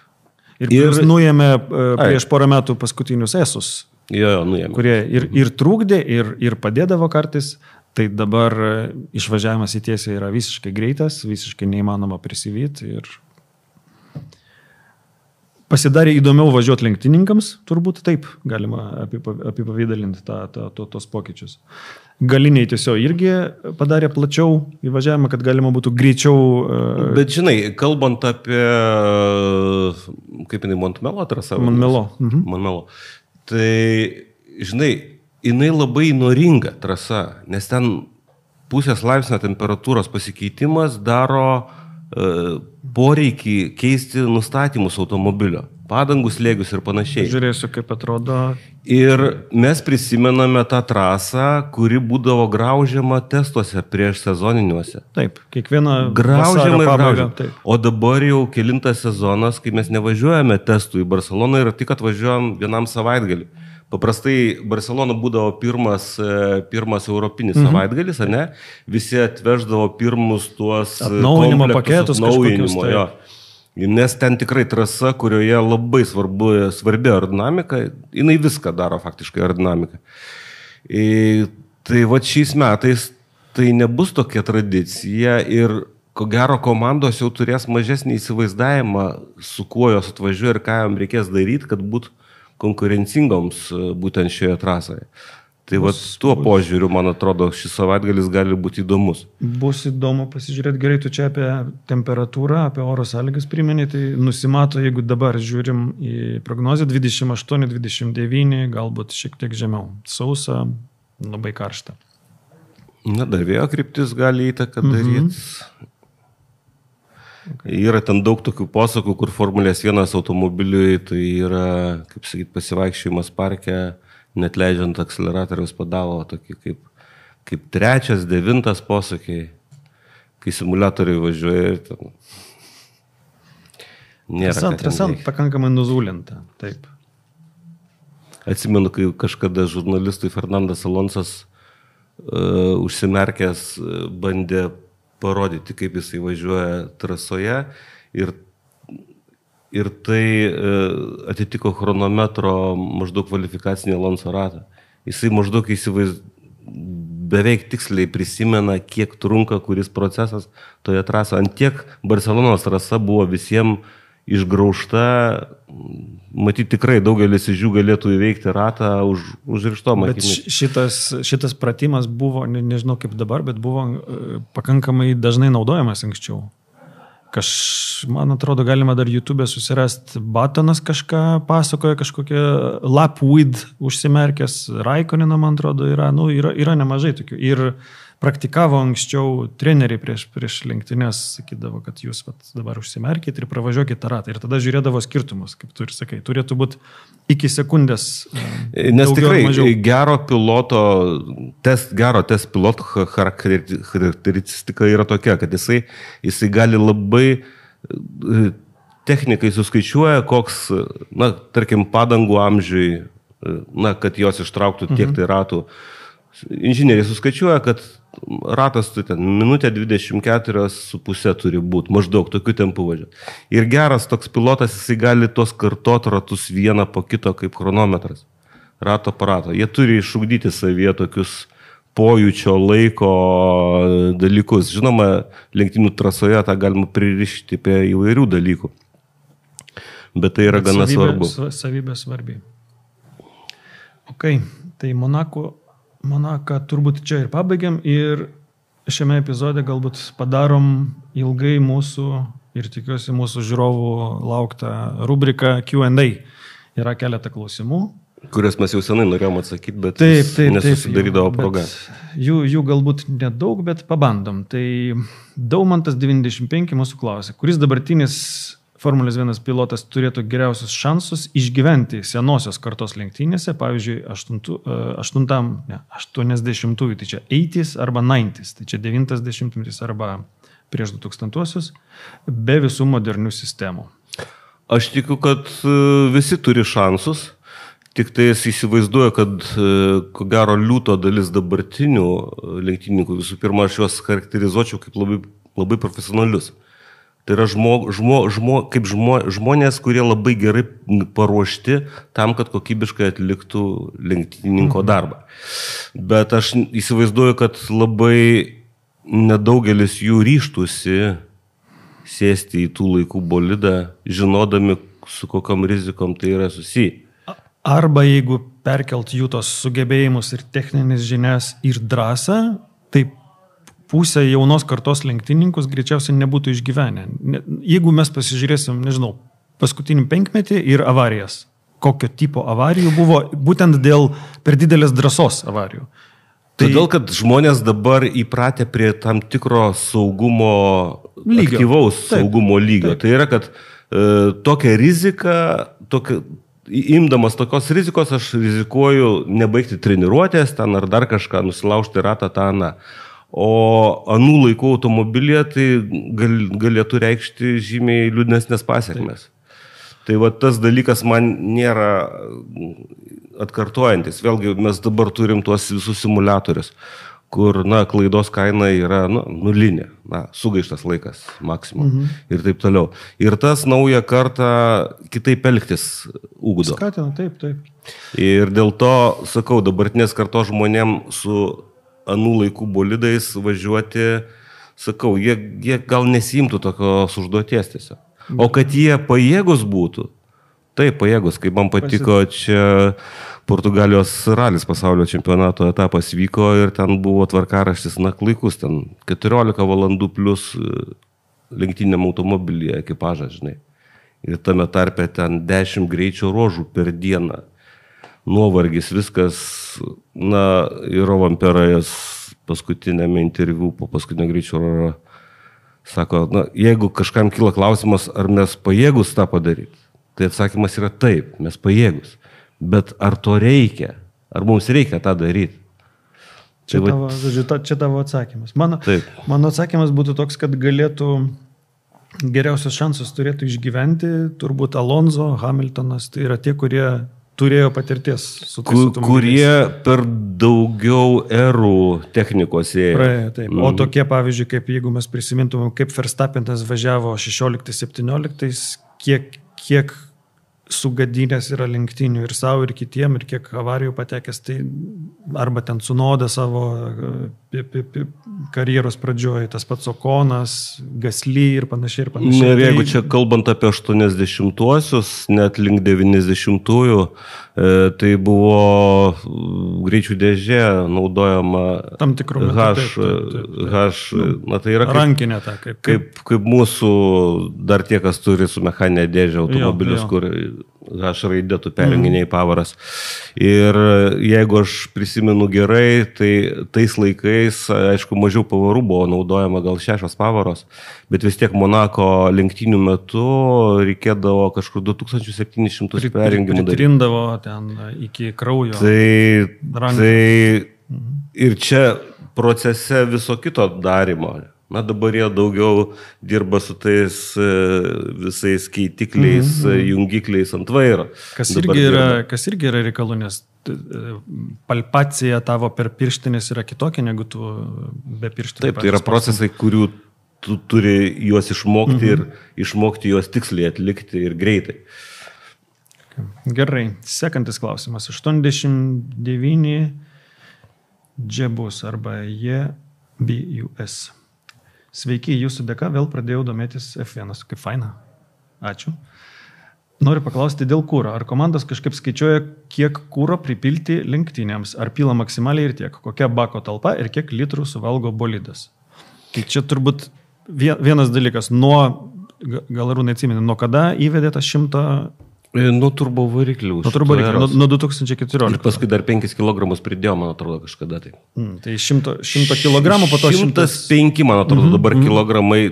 Ir nuėmė prieš porą metų paskutinius esus, nuėmė. Kurie ir trūkdė, ir padėdavo kartais. Tai dabar išvažiavimas į tiesią yra visiškai greitas, visiškai neįmanoma prisivyti. Ir pasidarė įdomiau važiuoti lenktynininkams, turbūt taip galima apipavydalinti tos pokyčius. Galiniai tiesiog irgi padarė plačiau įvažiavimą, kad galima būtų greičiau. Bet žinai, kalbant apie, kaip jinai, Montmelo trasą? Montmelo. Tai, žinai, jinai labai įnoringa trasa, nes ten pusės laipsnio temperatūros pasikeitimas daro poreikį keisti nustatymus automobilio, padangų slėgius ir panašiai. Žiūrėsiu, kaip atrodo. Ir mes prisimename tą trasą, kuri būdavo graužiama testuose prieš sezoniniuose. Taip, kiekvieną graužiama ir graužiama. O dabar jau kelintas sezonas, kai mes nevažiuojame testų į Barceloną ir tik atvažiuojam vienam savaitgalį. Paprastai Barcelona būdavo pirmas europinis savaitgalis, ne? Visi atveždavo pirmus tuos atnaujinimo paketus, jo. Nes ten tikrai trasa, kurioje labai svarbi aerodinamika, jinai viską daro faktiškai aerodinamika. Tai va šiais metais tai nebus tokia tradicija ir ko gero komandos jau turės mažesnį įsivaizdavimą, su kuo jos atvažiuoja ir ką jam reikės daryti, kad būtų konkurencingoms būtent šioje trasoje. Tai va tuo požiūriu, man atrodo, šis savaitgalis gali būti įdomus. Bus įdomu pasižiūrėti, gerai, tu čia apie temperatūrą, apie oro sąlygas priminė, tai nusimato, jeigu dabar žiūrim į prognozę, 28-29, galbūt šiek tiek žemiau. Sausa, labai karšta. Dar vėjo kryptis gali įtaką daryti. Okay. Yra ten daug tokių posakų, kur Formulės 1 automobiliui tai yra, kaip sakyti, pasivaikščiojimas parke, net leidžiant akceleratoriaus pedalo, tokį kaip 3, 9 posakiai, kai simuliatoriai važiuoja ir ten nėra. Trasa pakankamai nuzulinta, taip. Atsimenu, kai kažkada žurnalistui Fernandas Alonsas užsimerkęs bandė parodyti, kaip jisai važiuoja trasoje ir tai atitiko chronometro maždaug kvalifikacinį Alonso ratą. Jisai maždaug beveik tiksliai prisimena, kiek trunka kuris procesas toje trasoje. Ant tiek Barcelonos trasa buvo visiems išgraužta, matyti tikrai daugelis iš jų galėtų įveikti ratą užrištom akimis. Bet šitas pratimas buvo, nežinau kaip dabar, bet buvo pakankamai dažnai naudojamas anksčiau. Man atrodo, galima dar YouTube'e susirasti, Batonas kažką pasakoja, kažkokią Lapwid užsimerkęs, Raikonino, man atrodo, yra nemažai tokių. Ir praktikavo anksčiau treneriai prieš lenktynės, sakydavo, kad jūs dabar užsimerkite ir pravažiuokite tą ratą. Ir tada žiūrėdavo skirtumus, kaip tu ir sakai. Turėtų būti iki sekundės. Nes tikrai gero test piloto charakteristika yra tokia, kad jisai gali labai technikai suskaičiuoja, koks, tarkim, padangų amžiui, kad jos ištrauktų tiek tai ratų. Inžinieriai suskaičiuoja, kad ratas minutė 24,5 turi būti, maždaug tokiu tempu važiuoti. Ir geras toks pilotas, jisai gali tos kartot ratus vieną po kito kaip chronometras. Rato aparato. Jie turi išugdyti savyje tokius pojūčio laiko dalykus. Žinoma, lenktynių trasoje tą galima pririšti prie įvairių dalykų. Bet tai yra gana svarbu. Savybė svarbi. Ok, tai Monaką turbūt čia ir pabaigiam ir šiame epizode galbūt padarom ilgai mūsų ir tikiuosi mūsų žiūrovų lauktą rubriką Q&A. Yra keletą klausimų, Kurias mes jau senai norėjom atsakyti, bet taip, nesusidarydavo proga. Jų galbūt nedaug, bet pabandom. Tai Daumantas 95 mūsų klausė, kuris dabartinis Formulės 1 pilotas turėtų geriausius šansus išgyventi senosios kartos lenktynėse, pavyzdžiui, 80-ųjų, tai čia 80s arba 90s, tai čia 90-metis arba prieš 2000-uosius, be visų modernių sistemų. Aš tikiu, kad visi turi šansus, tik tai įsivaizduoju, kad ko gero liūto dalis dabartinių lenktynininkų, visų pirma, aš juos charakterizuočiau kaip labai profesionalius. Tai yra žmonės, kurie labai gerai paruošti tam, kad kokybiškai atliktų lenktynininko darbą. Bet aš įsivaizduoju, kad labai nedaugelis jų ryštųsi sėsti į tų laikų bolidą, žinodami, su kokiam rizikom tai yra susiję. Arba jeigu perkelt jų tos sugebėjimus ir techninės žinias ir drąsą, tai pusė jaunos kartos lenktynininkus greičiausiai nebūtų išgyvenę. Jeigu mes pasižiūrėsim, nežinau, paskutinį 5-metį ir avarijas, kokio tipo avarijų buvo būtent dėl per didelės drąsos avarijų. Todėl, kad žmonės dabar įpratę prie tam tikro saugumo, aktyvaus saugumo lygio. Tai yra, kad tokią riziką, imdamas tokios rizikos, aš rizikuoju nebaigti treniruotės, ten ar dar kažką, nusilaužti ratą tą, na. O anų laikų automobilėje tai galėtų reikšti žymiai liūdnesnės pasiekmes. Tai va tas dalykas man nėra atkartojantis. Vėlgi mes dabar turim tuos visus simuliatorius, kur klaidos kaina yra nulinė, sugaištas laikas maksimum ir taip toliau. Ir tas naują kartą kitaip elgtis ūgdo. Skatina, taip. Ir dėl to, sakau, dabartinės kartos žmonėm su anų laikų bolidais važiuoti, sakau, jie gal nesimtų tokios užduoties tiesiog. O kad jie pajėgus būtų, taip pajėgus, kaip man patiko čia Portugalijos ralis pasaulio čempionato etapas vyko ir ten buvo tvarkaraštis klaikus, ten 14 valandų plus lenktyniniam automobilyje ekipažas, žinai. Ir tame tarpe ten 10 greičio ruožų per dieną. Nuovargis, viskas, ir Ovamperas paskutinėme interviu po paskutinio greičio ruožo sako, jeigu kažkam kyla klausimas, ar mes pajėgus tą padaryti, tai atsakymas yra taip, mes pajėgus. Bet ar to reikia? Ar mums reikia tą daryti? Čia tavo atsakymas. Mano atsakymas būtų toks, kad galėtų geriausias šansas turėtų išgyventi, turbūt Alonso, Hamiltonas, tai yra tie, kurie turėjo patirties su tais automobiliais. Kurie per daugiau erų technikos ėjo. Praėjo, taip. O tokie, pavyzdžiui, kaip jeigu mes prisimintumėm, kaip Verstappenas važiavo 16-17, kiek sugadinės yra lenktynių ir savo, ir kitiem, ir kiek avarijų patekęs, tai arba ten sunoda savo karjeros pradžioje, tas pats Okonas, Gasly ir panašiai. Ir jeigu čia kalbant apie 80-uosius, net link 90-ųjų, tai buvo greičių dėžė naudojama tam tikrų tai yra rankinė ta, kaip mūsų dar tie, kas turi su mechaninė dėžė automobilius, kur H raidėtų perjunginėjai pavaras. Ir jeigu aš prisimenu gerai, tai tais laikais, aišku, mažiau pavarų buvo naudojama gal 6 pavaros, bet vis tiek Monako lenktynių metu reikėdavo kažkur 2700 perjungimų daryti. Pritrindavo ten iki kraujo. Tai ir čia procese viso kito darimo. Dabar jie daugiau dirba su tais visais keitikliais, jungikliais ant vairo. Kas irgi yra reikalų, nes palpacija tavo per pirštinės yra kitokia negu tu be pirštinės. Taip, tai yra procesai, kurių tu turi juos išmokti ir išmokti juos tiksliai atlikti ir greitai. Gerai, sekantis klausimas. 89 džebus arba JBUS. Sveiki, jūsų dėka vėl pradėjau domėtis F1. Kaip faina. Ačiū. Noriu paklausti dėl kūro. Ar komandos kažkaip skaičiuoja, kiek kūro pripilti lenktynėms? Ar pila maksimaliai ir tiek? Kokia bako talpa ir kiek litrų suvalgo bolidas? Tai čia turbūt vienas dalykas. Gal Arūnai atsimeni, nuo kada įvedė tą 100 Nuo turbo variklių. Nuo 2014. Ir paskui dar 5 kg pridėjo, man atrodo, kažkada tai. Tai 100 kg, po to 105, man atrodo, dabar kilogramai.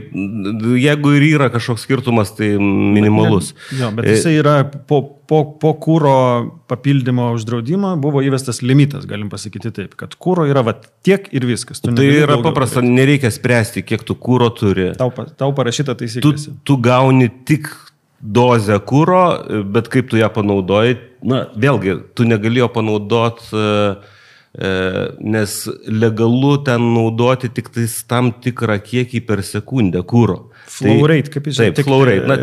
Jeigu ir yra kažkoks skirtumas, tai minimalus. Bet jisai yra po kūro papildymo uždraudimo buvo įvestas limitas, galim pasakyti taip, kad kūro yra tiek ir viskas. Tai yra paprasta, nereikia spręsti, kiek tu kūro turi. Tau parašyta taisyklėse. Tu gauni tik dozę kūro, bet kaip tu ją panaudoji, vėlgi, tu negalėjo panaudoti, nes legalu ten naudoti tik tam tikrą kiekį per sekundę kūro. Flow rate, kaip jis taip, flow rate,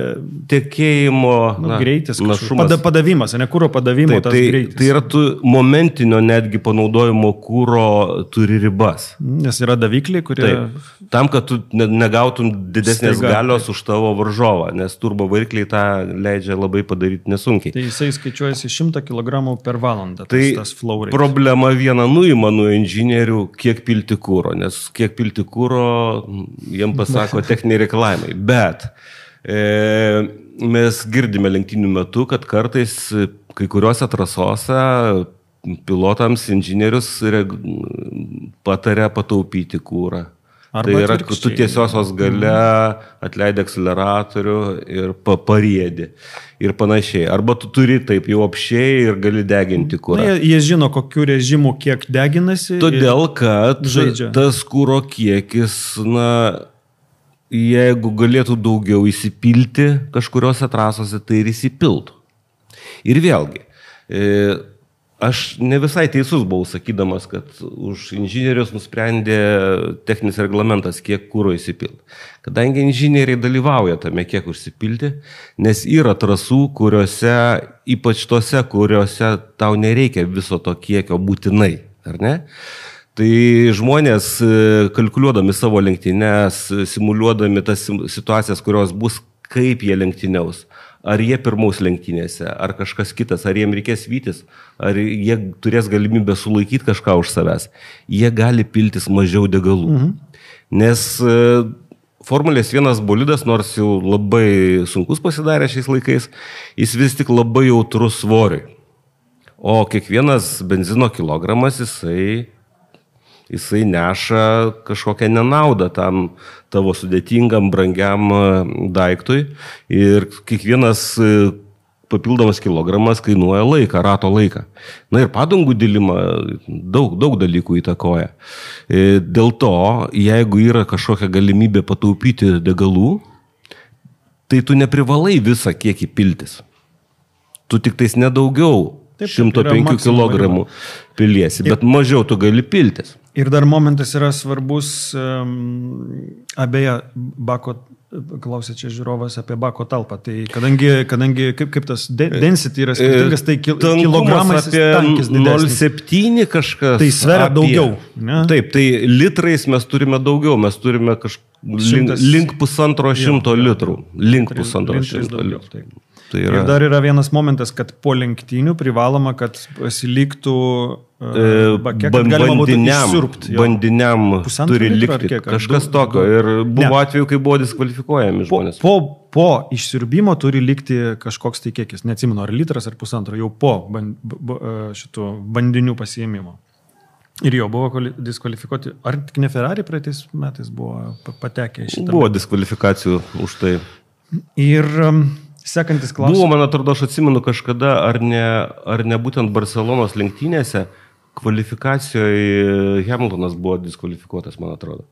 tekėjimo greitis, našumas. Padavimas, ne kūro padavimo, tas greitis. Tai yra tu momentinio netgi panaudojimo kūro turi ribas. Nes yra davikliai, kurie... Taip, tam, kad tu negautum didesnės galios už tavo varžovą, nes turbo varikliai tą leidžia labai padaryti nesunkiai. Tai jisai skaičiuojasi 100 kg per valandą, tas flow rate. Problema viena nuima nuo inžinierių, kiek pilti kūro, nes kiek pilti kūro, jiem pasako techniniai reikalavimai. Bet mes girdime lenktynių metu, kad kartais kai kuriuose trasose pilotams inžinierius pataria pataupyti kūrą. Tai yra, tu tiesiosios gale atleidi akceleratorių ir pariedi ir panašiai. Arba tu turi taip jau apšiai ir gali deginti kūrą. Jie žino, kokiu režimu kiek deginasi. Todėl, kad tas kūro kiekis, jeigu galėtų daugiau įsipilti kažkuriuose trasose, tai ir įsipiltų. Ir vėlgi, aš ne visai teisus buvau sakydamas, kad už inžinierius nusprendė techninis reglamentas, kiek kūro įsipilti. Kadangi inžinieriai dalyvauja tame, kiek užsipilti, nes yra trasų, kuriuose, ypač tose, kuriuose tau nereikia viso to kiekio būtinai, ar ne? Tai žmonės, kalkuliuodami savo lenktynes, simuliuodami tas situacijas, kurios bus, kaip jie lenktyniaus, ar jie pirmaus lenktynėse, ar kažkas kitas, ar jiem reikės vytis, ar jie turės galimybę sulaikyti kažką už savęs, jie gali piltis mažiau degalų. Nes Formulės 1 bolidas, nors jau labai sunkus pasidarė šiais laikais, jis vis tik labai jautrus svoriui. O kiekvienas benzino kilogramas jisai neša kažkokią nenaudą tam tavo sudėtingam, brangiam daiktui ir kiekvienas papildomas kilogramas kainuoja laiką, rato laiką. Ir padangų dilimą daug dalykų įtakoja. Dėl to, jeigu yra kažkokia galimybė pataupyti degalų, tai tu neprivalai visą kiekį piltis. Tu tik tais nedaugiau 105 kg piliesi, bet mažiau tu gali piltis. Ir dar momentas yra svarbus, abeje, bako, klausė čia žiūrovas apie bako talpą, tai kadangi kaip tas density yra skirtingas, tai kilogramais tankis didesnis. 0,7 kažkas. Tai sveria daugiau. Ne? Taip, tai litrais mes turime daugiau, mes turime link 150 litrų. Link 150 litrų. Ir dar yra vienas momentas, kad po lenktynių privaloma, kad pasiliktų bandiniam turi likti kažkas tokio. Ir buvo atveju, kai buvo diskvalifikuojami žmonės. Po išsiurbimo turi likti kažkoks tai kiekis, neatsimenu, ar litras ar pusantro, jau po šitų bandinių pasiėmimo. Ir jo buvo diskvalifikuoti. Ar tik ne Ferrari praeitais metais buvo patekę į šitą? Buvo diskvalifikacijų už tai. Ir sekantis klausimas. Buvo, man atrodo, aš atsimenu kažkada, ar ne būtent Barcelonos lenktynėse kvalifikacijoje Hamiltonas buvo diskvalifikuotas, man atrodo.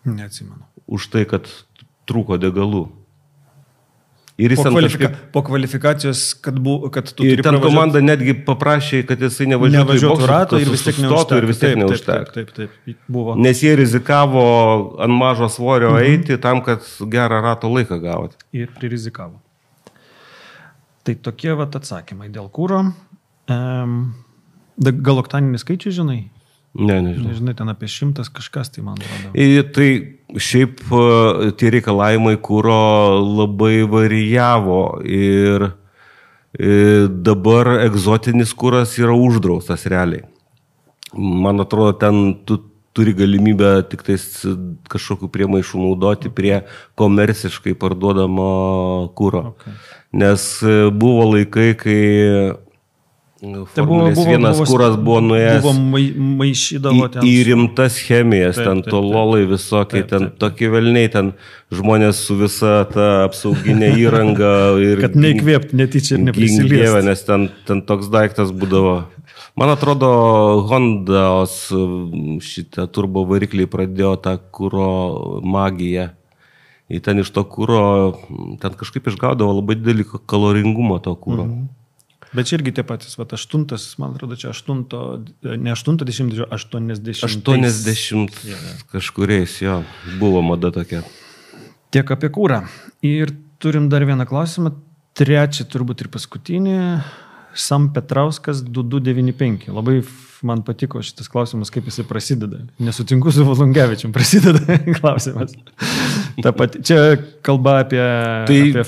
Neatsimenu. Už tai, kad trūko degalų. Ir po kvalifikacijos, kad tu turi pravažiuoti. Ten komanda netgi paprašė, kad jisai nevažiuotų rato ir vis tiek neužteko. Taip, buvo. Nes jie rizikavo ant mažo svorio eiti tam, kad gerą rato laiką gauti. Ir pririzikavo. Tai tokie atsakymai dėl kūro. Gal oktaninį skaičių žinai? Ne, nežinau. Žinai, ten apie 100 kažkas, tai man atrodo. Tai šiaip tie reikalavimai kūro labai varijavo ir dabar egzotinis kūras yra uždraustas realiai. Man atrodo, ten tu turi galimybę tik tais kažkokių priemaišų naudoti prie komerciškai parduodamo kūro. Okay. nes buvo laikai, kai Formulės vienas kuras buvo nuėjęs į rimtas chemijas, ten tololai visokiai, ten tokie velniai, ten žmonės su visa ta apsauginė įranga. Kad neįkvėpt, netyčia ir neprisiliest. Nes ten toks daiktas būdavo. Man atrodo, Honda's šitą turbo varikliai pradėjo tą kuro magiją. Ir ten iš to kuro, ten kažkaip išgaudavo labai didelį kaloringumą to kuro. Bet čia irgi tie patys, man atrodo, čia 80 kažkuriais, jo, buvo mada tokia. Tiek apie kūrą. Ir turim dar vieną klausimą, trečią turbūt ir paskutinį. Sam Petrauskas 2295. Labai man patiko šitas klausimas, kaip jisai prasideda. Nesutinku su Volungevičium, prasideda klausimas. Čia kalba apie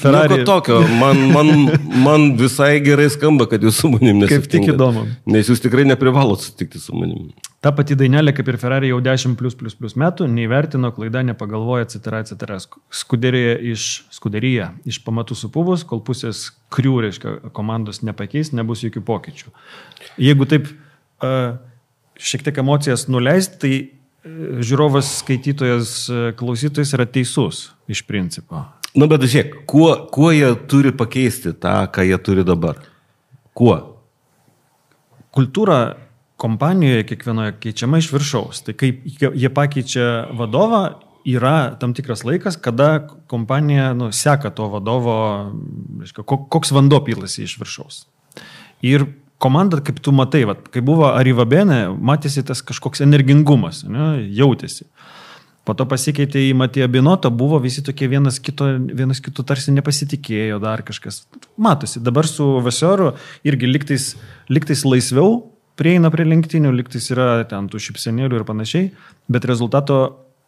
Ferrari. Tai tokio, man visai gerai skamba, kad jūs su manim nesutinkat. Kaip tik įdomu. Nes jūs tikrai neprivalot sutikti su manim. Ta pati dainelė, kaip ir Ferrari, jau 10 plus metų, neįvertino, klaida nepagalvoja, etc. Skuderija iš pamatų supuvus, kol pusės krių, reiškia, komandos nepakeis, nebus jokių pokyčių. Jeigu taip šiek tiek emocijas nuleist, tai žiūrovas, skaitytojas, klausytojas yra teisus iš principo. Nu, bet žiūrėk, kuo jie turi pakeisti tą, ką jie turi dabar? Kuo? Kultūra kompanijoje kiekvienoje keičiama iš viršaus. Tai kai jie pakeičia vadovą, yra tam tikras laikas, kada kompanija seka to vadovo, reiškia, koks vanduo pilasi iš viršaus. Ir komanda, kaip tu matai, kai buvo Arrivabene, matėsi tas kažkoks energingumas, jautėsi. Po to pasikeitė į Matiją Binotą, buvo visi tokie vienas kito tarsi nepasitikėjo, dar kažkas. Matosi, dabar su Vasioru irgi liktais laisviau prieina prie lenktynių, liktais yra ten tų šipsenėlių ir panašiai, bet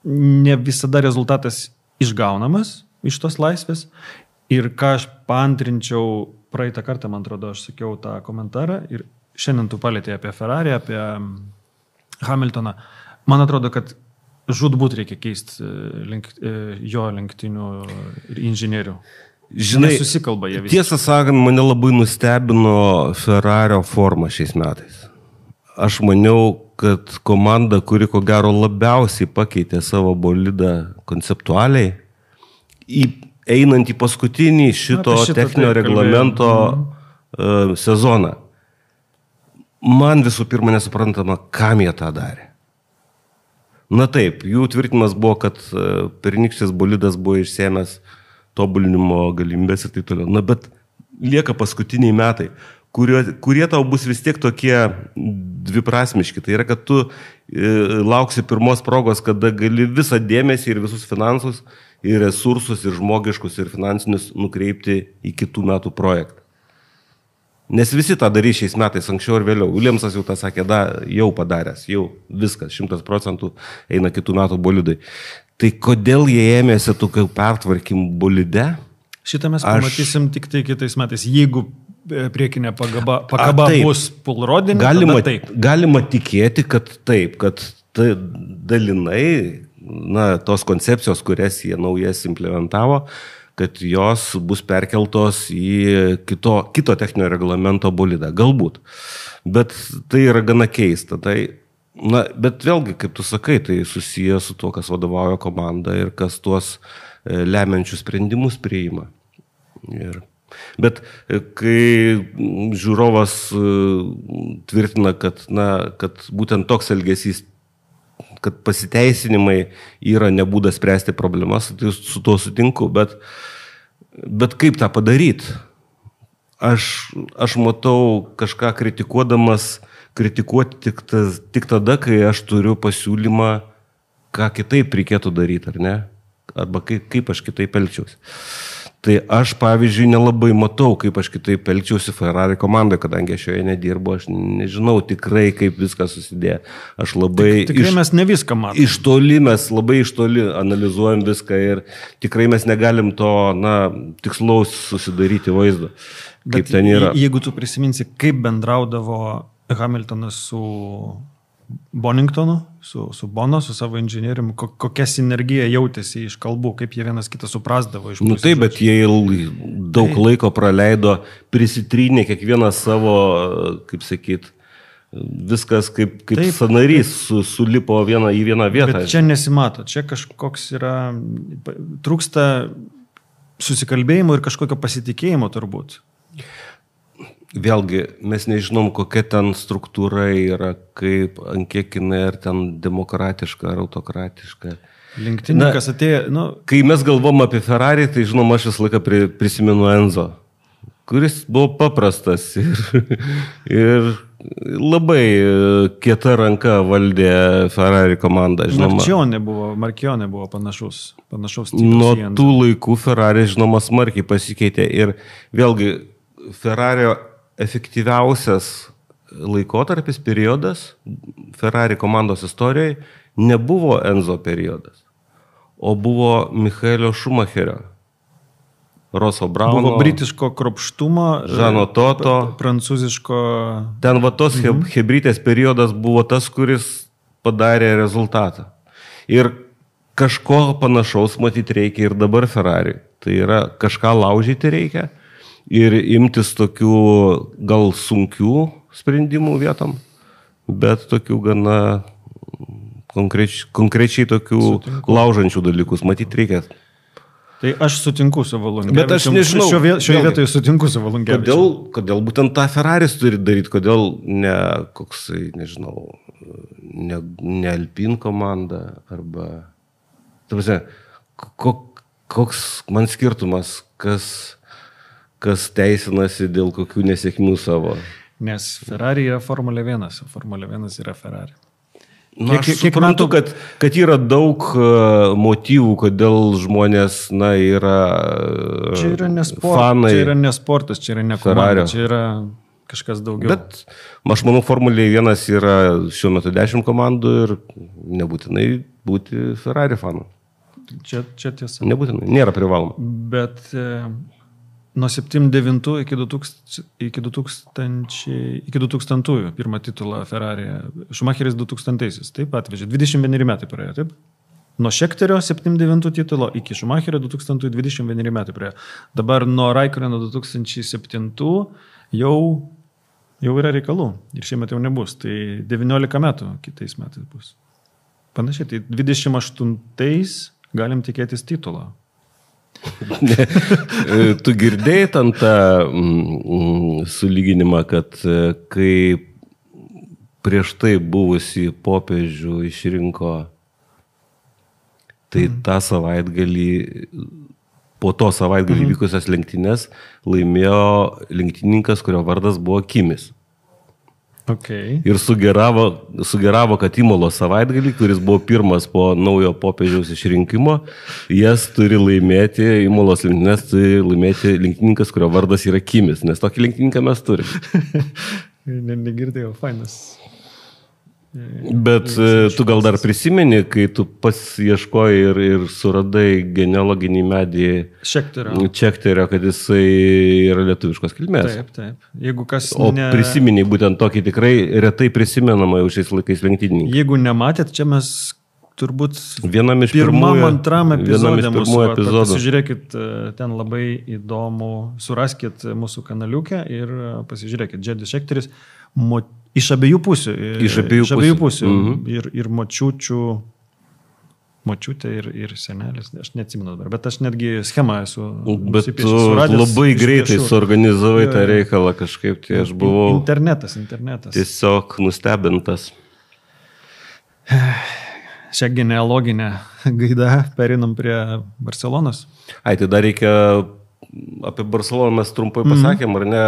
ne visada rezultatas išgaunamas iš tos laisvės. Ir ką aš paantrinčiau praeitą kartą, man atrodo, aš sakiau tą komentarą ir šiandien tu palėtė apie Ferrari, apie Hamiltoną. Man atrodo, kad žudbūt reikia keisti jo lenktynių ir inžinierių. Žinai, nesusikalba jie visi. Tiesą sakant, mane labai nustebino Ferrario forma šiais metais. Aš maniau, kad komanda, kuri ko gero labiausiai pakeitė savo bolidą konceptualiai, einant į paskutinį šito techninio reglamento sezoną. Man visų pirma nesuprantama, kam jie tą darė. Na taip, jų tvirtinimas buvo, kad pernykštis bolidas buvo išsėmęs tobulinimo galimybės ir taip toliau. Na bet lieka paskutiniai metai, kurie tau bus vis tiek tokie dviprasmiški. Tai yra, kad tu lauksi pirmos progos, kada gali visą dėmesį ir visus finansus, ir resursus, ir žmogiškus, ir finansinius nukreipti į kitų metų projektą. Nes visi tą darys šiais metais, anksčiau ir vėliau. Williamsas jau tą sakė, jau padaręs, jau viskas, 100% eina kitų metų bolidai. Tai kodėl jie ėmėsi tokių pertvarkymų bolide? Šitą mes pamatysim tik tai kitais metais. Jeigu priekinė pakaba bus pulrodinė, tada taip. Galima tikėti, kad taip, kad dalinai, tos koncepcijos, kurias jie naujas implementavo, kad jos bus perkeltos į kito techninio reglamento bolidą. Galbūt. Bet tai yra gana keista. Bet vėlgi, kaip tu sakai, tai susiję su tuo, kas vadovauja komanda ir kas tuos lemiančius sprendimus priima. Bet kai žiūrovas tvirtina, kad būtent toks elgesys, kad pasiteisinimai yra nebūdas spręsti problemas, tai su tuo sutinku, bet kaip tą padaryti? Aš matau kažką kritikuoti tik tada, kai aš turiu pasiūlymą, ką kitaip reikėtų daryti, ar ne? Arba kaip aš kitaip elgčiausi. Tai aš, pavyzdžiui, nelabai matau, kaip aš kitaip elgčiausi Ferrari komandai, kadangi aš joje nedirbu, aš nežinau tikrai, kaip viskas susidėjo. Aš labai... Tikrai mes ne viską matome. Mes labai iš toli analizuojam viską ir tikrai mes negalim to, tikslaus susidaryti vaizdo, kaip ten yra. Jeigu tu prisiminsi, kaip bendraudavo Hamiltonas su Boningtonu, su Bono, su savo inžinieriumi, kokia sinergija jautėsi iš kalbų, kaip jie vienas kitą suprasdavo. Nu taip, bet jie daug laiko praleido, prisitrynė kiekvieną savo, kaip sakyt, viskas kaip taip, sanarys sulipo į vieną vietą. Bet čia nesimato, čia kažkoks yra, trūksta susikalbėjimo ir kažkokio pasitikėjimo turbūt. Vėlgi, mes nežinom, kokia ten struktūra yra, kaip, ant kiek jinai, ar ten demokratiška, ar autokratiška. Lenktynininkas atėjo, Kai mes galvom apie Ferrari, tai žinom, aš visą laiką prisimenu Enzo, kuris buvo paprastas ir labai kieta ranka valdė Ferrari komandą. Marchione buvo panašaus. Nuo tų laikų Ferrari, žinoma, smarkiai pasikeitė ir vėlgi Ferrario efektyviausias laikotarpis, periodas Ferrari komandos istorijoje nebuvo Enzo periodas, o buvo Michaelio Schumacherio, Rosso Brauno. Buvo britiško kropštumo, Žano Toto, prancūziško. Ten va tos hebrytės periodas buvo tas, kuris padarė rezultatą. Ir kažko panašaus matyti reikia ir dabar Ferrari. Tai yra kažką laužyti reikia. Ir imtis tokių gal sunkių sprendimų vietom, bet tokių gana konkrečiai tokių laužančių dalykus matyti reikia. Tai aš sutinku su Volungevičium. Bet aš nežinau. Šioje vietoje sutinku su Volungevičium. Kodėl būtent tą Ferraris turi daryti, kodėl ne koksai, nežinau, ne Alpine komanda arba... Koks man skirtumas, kas teisinasi dėl kokių nesėkmių savo. Nes Ferrari yra Formulė 1, o Formulė 1 yra Ferrari. Aš suprantu, kad yra daug motyvų, kodėl žmonės, yra čia yra fanai. Čia yra nesportas, čia yra ne komanda, čia yra kažkas daugiau. Bet aš manau, Formulė 1 yra šiuo metu 10 komandų ir nebūtinai būti Ferrari fanu. Čia tiesa. Nebūtinai, nėra privaloma. Bet nuo 79 iki 2000 pirmą titulą Ferrari, Schumacheris 2000-aisiais, taip atvežė, 21 metai praėjo, taip? Nuo Schechterio 79 titulo iki Schumacherio 2021 metai praėjo. Dabar nuo Raikkoneno 2007 jau yra reikalų ir šiemet jau nebus, tai 19 metų kitais metais bus. Panašiai, tai 28 galim tikėtis titulo. Tu girdėjai ten tą sulyginimą, kad kai prieš tai buvusi popiežių išrinko, tai tą savaitgalį, po to savaitgalį vykusias lenktynės laimėjo lenktynininkas, kurio vardas buvo Kimis. Okay. Ir sugeravo, kad Imolos savaitgalį, kuris buvo pirmas po naujo popiežiaus išrinkimo, jas turi laimėti, Imolos lenktynės turi laimėti lenktynininkas, kurio vardas yra Kimis, nes tokį lenktynininką mes turime. Negirdėjau, fainas. Bet tu gal dar prisimeni, kai tu pasieškoji ir suradai genealoginį medį Schechterio, kad jisai yra lietuviškos kilmės. Taip. Jeigu kas prisimeni būtent tokį tikrai retai prisimenamą jau šiais laikais lenktynininką. Jeigu nematėt, čia mes turbūt pirmam, antram epizodė mūsų. Pasižiūrėkit, ten labai įdomu, suraskit mūsų kanaliukę ir pasižiūrėkit, Jedis Schechteris iš abiejų pusių. Ir močiutė ir senelis, aš neatsimenu dabar, bet aš netgi schemą esu suradęs. Labai greitai suorganizavai tą reikalą kažkaip, tai aš buvau internetas. Tiesiog nustebintas. Šią genealoginę gaidą perinam prie Barcelonos. Tai dar reikia apie Barceloną mes trumpai pasakėm, ar ne?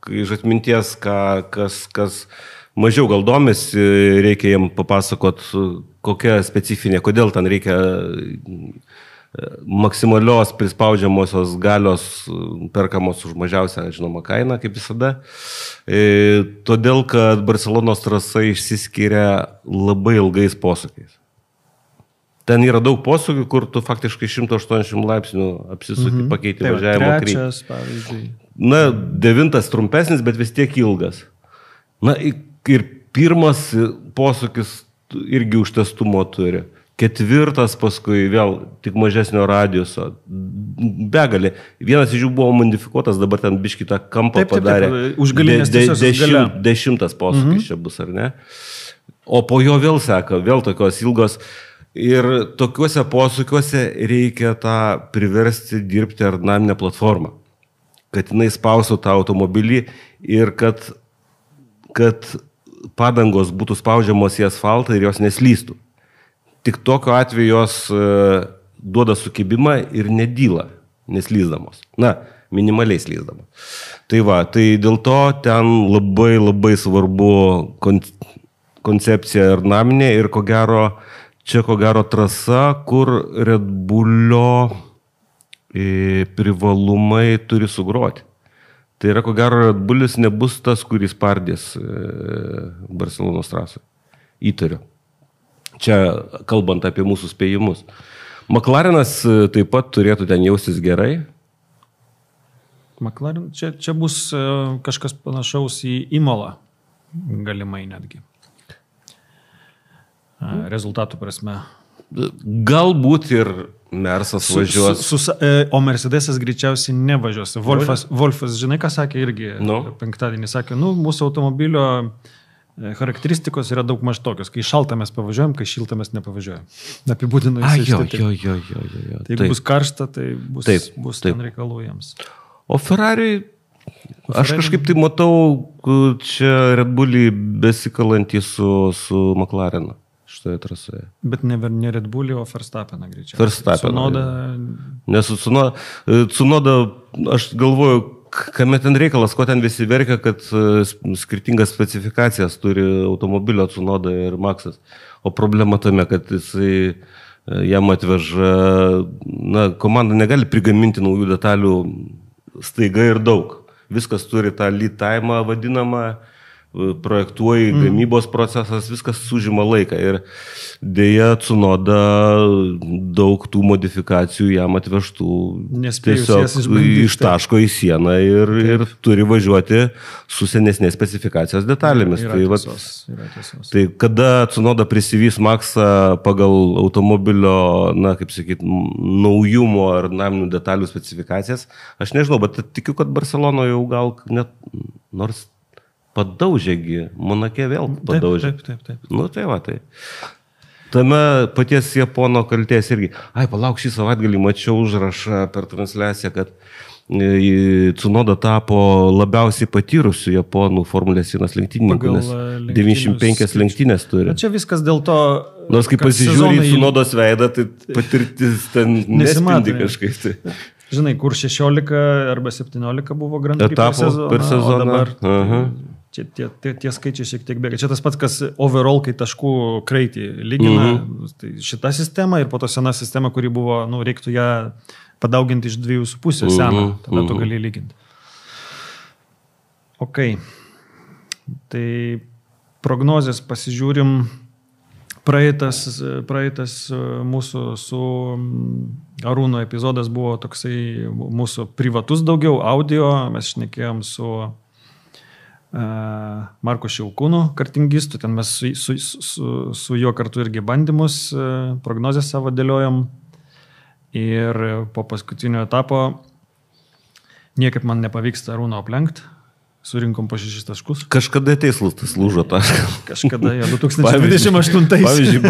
Iš atminties, kas mažiau gal domisi, reikia jiem papasakot, kokia specifinė, kodėl ten reikia maksimalios prispaudžiamosios galios perkamos už mažiausią, žinoma, kainą, kaip visada. Todėl, kad Barcelonos trasa išsiskiria labai ilgais posūkiais. Ten yra daug posūkių, kur tu faktiškai 180 laipsnių apsisuki, pakeiti važiavimo kryptį. Trečias, pavyzdžiui. 9 trumpesnis, bet vis tiek ilgas. Ir pirmas posūkis irgi užtestumo turi. Ketvirtas paskui vėl tik mažesnio radiuso. Begalė. Vienas iš jų buvo modifikuotas, dabar ten biškį tą kampą padarė. Užgalinės tiesiosios galia. 10 posūkis čia bus, ar ne? O po jo vėl seka, vėl tokios ilgos. Ir tokiuose posūkiuose reikia tą priversti dirbti aerodinaminę platformą. Kad jinai spausų tą automobilį ir kad padangos būtų spaudžiamos į asfaltą ir jos neslystų. Tik tokiu atveju jos duoda sukibimą ir nedyla, neslysdamos. Na, minimaliai slysdamos. Tai va, tai dėl to ten labai labai svarbu koncepcija aerodinaminė ir ko gero trasa, kur Red Bullio privalumai turi sugroti. Tai yra, ko gero, Red Bullis nebus tas, kuris pardės Barcelonos trasą. Įtariu. Čia kalbant apie mūsų spėjimus. McLarenas taip pat turėtų ten jaustis gerai. McLaren, čia bus kažkas panašaus į Imolą, galimai netgi. Rezultatų prasme. Galbūt ir Mersas važiuos. O Mercedesas greičiausiai nevažiuos. Wolfas, žinai, ką sakė irgi penktadienį, sakė, mūsų automobilio charakteristikos yra daug maž tokios. Kai šalta mes pavažiuojam, kai šilta mes nepavažiuojam. Apibūdino jis štai. Tai jeigu bus karšta, tai bus ten reikalų jiems. O Ferrari, aš kažkaip tai matau čia Red Bullį besikalantį su McLarenu šitoje trasoje. Bet ne Red Bullį, o Verstappeną greičiausiai. Verstappeną. Nes Tsunoda, aš galvoju, kame ten reikalas, ko ten visi verkia, kad skirtingas specifikacijas turi automobilio Tsunoda ir Maxas. O problema tame, kad jisai jam atveža, komanda negali prigaminti naujų detalių staiga ir daug. Viskas turi tą lead time vadinamą, projektuoji, gamybos procesas, viskas užima laiką. Ir dėja Tsunoda daug tų modifikacijų jam atvežtų tiesiog iš taško į sieną ir turi važiuoti su senesnės specifikacijos detalėmis. Tai kada Tsunoda prisivys Maxą pagal automobilio, naujumo ar naminių detalių specifikacijas, aš nežinau, bet tikiu, kad Barcelonoje jau gal net nors padaužėgi, Monake vėl padaužė. Taip. Tai va, tai. Tame paties Japono kaltės irgi. Palauk, šį savaitgalį mačiau užrašą per transliaciją, kad Tsunoda tapo labiausiai patyrusių Japonų Formulės 1 lenktynininkų, nes 95 lenktynės turi. Čia viskas dėl to, nors kai pasižiūri į Tsunodos veidą, tai patirtis ten nespindi kažkaip. Tai. Žinai, kur 16 arba 17 buvo Grand Prix per sezoną. Dabar čia tie skaičiai šiek tiek bėga. Čia tas pats, kas overall, kai taškų kraitį lygina, tai šita sistema ir po to sena sistema, kuri buvo, reiktų ją padauginti iš 2,5 seną, tada tu gali lyginti. Ok. Tai prognozės pasižiūrim. Praeitas mūsų su Arūno epizodas buvo toksai mūsų privatus daugiau, audio. Mes šnekėjom su Marko Šiaukūnu, kartingistu. Ten mes su juo kartu irgi bandymus, prognozės savo dėliojom. Ir po paskutinio etapo niekaip man nepavyksta Arūno aplenkti. Surinkom po 6 taškus. Kažkada ateis tas lūžo taškas. Kažkada, 2028. Pavyzdžiui,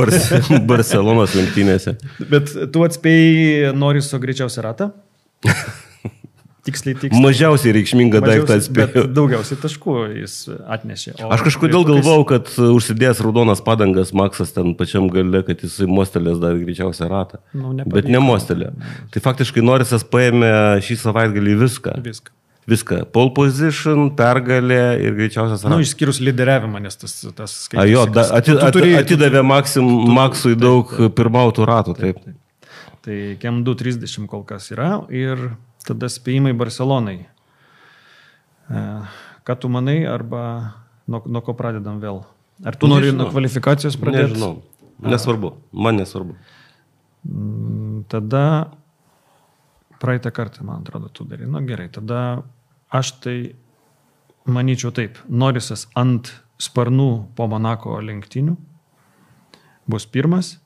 Barcelonos lenktynėse. Bet tu atspėjai Noriso greičiausią ratą? Tiksliai. Mažiausiai reikšmingą daiktą atspėjau. Bet daugiausiai taškų jis atnešė. Aš kažkodėl galvau, kad užsidėjęs raudonas padangas Maksas ten pačiam gale, kad jisai mostelės dar greičiausią ratą. Bet nemostelė. Tai faktiškai Norisas paėmė šį savaitgalį viską. Pole position, pergalė ir greičiausias ratas. Išskyrus lyderiavimą, nes tas skaičius. Atidavė Maksui daug pirmautų ratų. Taip. Tai KM 2.30 kol kas yra ir tada spėjimai Barcelonai. Ką tu manai, arba nuo ko pradedam vėl? Ar tu nori nuo kvalifikacijos pradėti? Nežinau. Nesvarbu. Man nesvarbu. Tada praeitą kartą, man atrodo, tu darai. Gerai, tada aš tai manyčiau taip. Norisas ant sparnų po Monako lenktynių bus pirmas,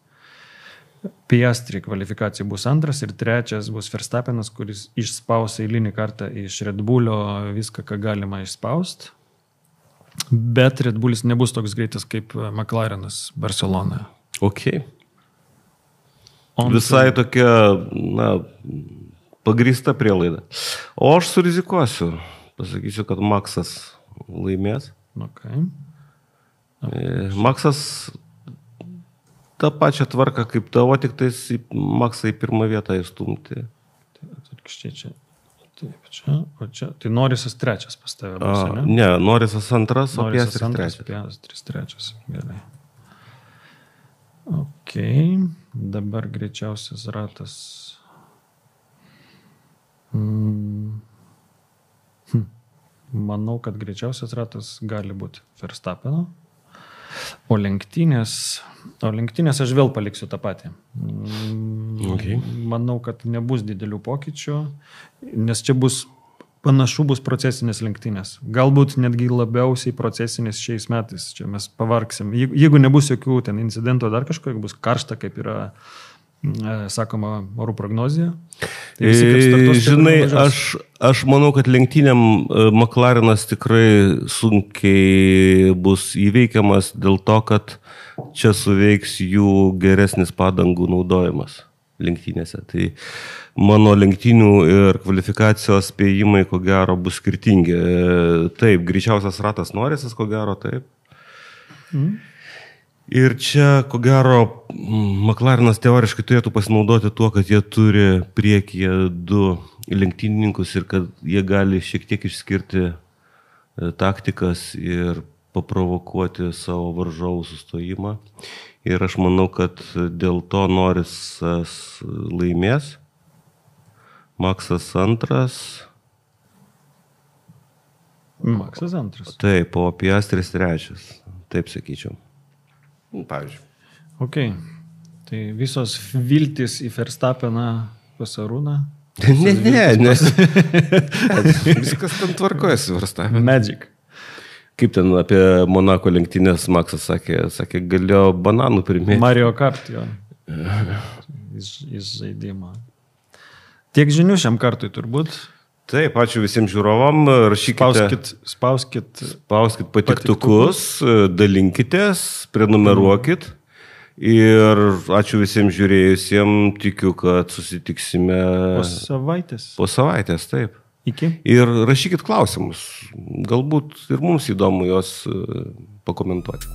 Piastri kvalifikacija bus antras ir trečias bus Verstappenas, kuris išspaus eilinį kartą iš Red Bullio viską, ką galima išspausti. Bet Red Bullis nebus toks greitas kaip McLarenas Barcelonoje. Ok. Visai tokia, pagrįsta prielaida. O aš surizikuosiu. Pasakysiu, kad Maksas laimės. Okay. Maksas tą pačią tvarką kaip tavo, tik tais Maksą į pirmą vietą įstumti. Atvirkščiai čia. Taip, čia, o čia. Tai Norisas trečias pas tave bus, ne? Ne, Norisas antras, o Piastris trečias. Piastris trečias, gerai. Ok, dabar greičiausias ratas. Manau, kad greičiausias ratas gali būti Verstappeno. O lenktynės aš vėl paliksiu tą patį. Okay. Manau, kad nebus didelių pokyčių, nes čia bus panašu procesinės lenktynės. Galbūt netgi labiausiai procesinės šiais metais. Čia mes pavargsim. Jeigu nebus jokių ten incidentų dar kažko, jeigu bus karšta, kaip yra sakoma orų prognozija. Tai žinai, aš manau, kad lenktynėm McLarenas tikrai sunkiai bus įveikiamas dėl to, kad čia suveiks jų geresnis padangų naudojimas lenktynėse. Tai mano lenktynių ir kvalifikacijos spėjimai, ko gero, bus skirtingi. Taip, greičiausias ratas Norisas, ko gero, taip. Ir čia, ko gero, McLarenas teoriškai turėtų pasinaudoti tuo, kad jie turi priekyje 2 lenktynininkus ir kad jie gali šiek tiek išskirti taktikas ir paprovokuoti savo varžovų sustojimą. Ir aš manau, kad dėl to Norisas laimės. Maksas antras. Maksas antras. Taip, o Piastris trečias. Taip sakyčiau. Pavyzdžiui. Ok. Tai visos viltis į Verstappeną pas Arūną. Ne. Viskas ten tvarkoja su Verstappenu. Magic. Kaip ten apie Monako lenktynės Maksas sakė, galėjo bananų primėti. Mario Kart, jo. Iš žaidimo. Tiek žinių šiam kartui turbūt. Taip, ačiū visiems žiūrovam. Rašykite. Spauskit patiktukus, dalinkitės, prenumeruokit. Ir ačiū visiems žiūrėjusiems. Tikiu, kad susitiksime po savaitės, taip. Iki. Ir rašykit klausimus. Galbūt ir mums įdomu juos pakomentuoti.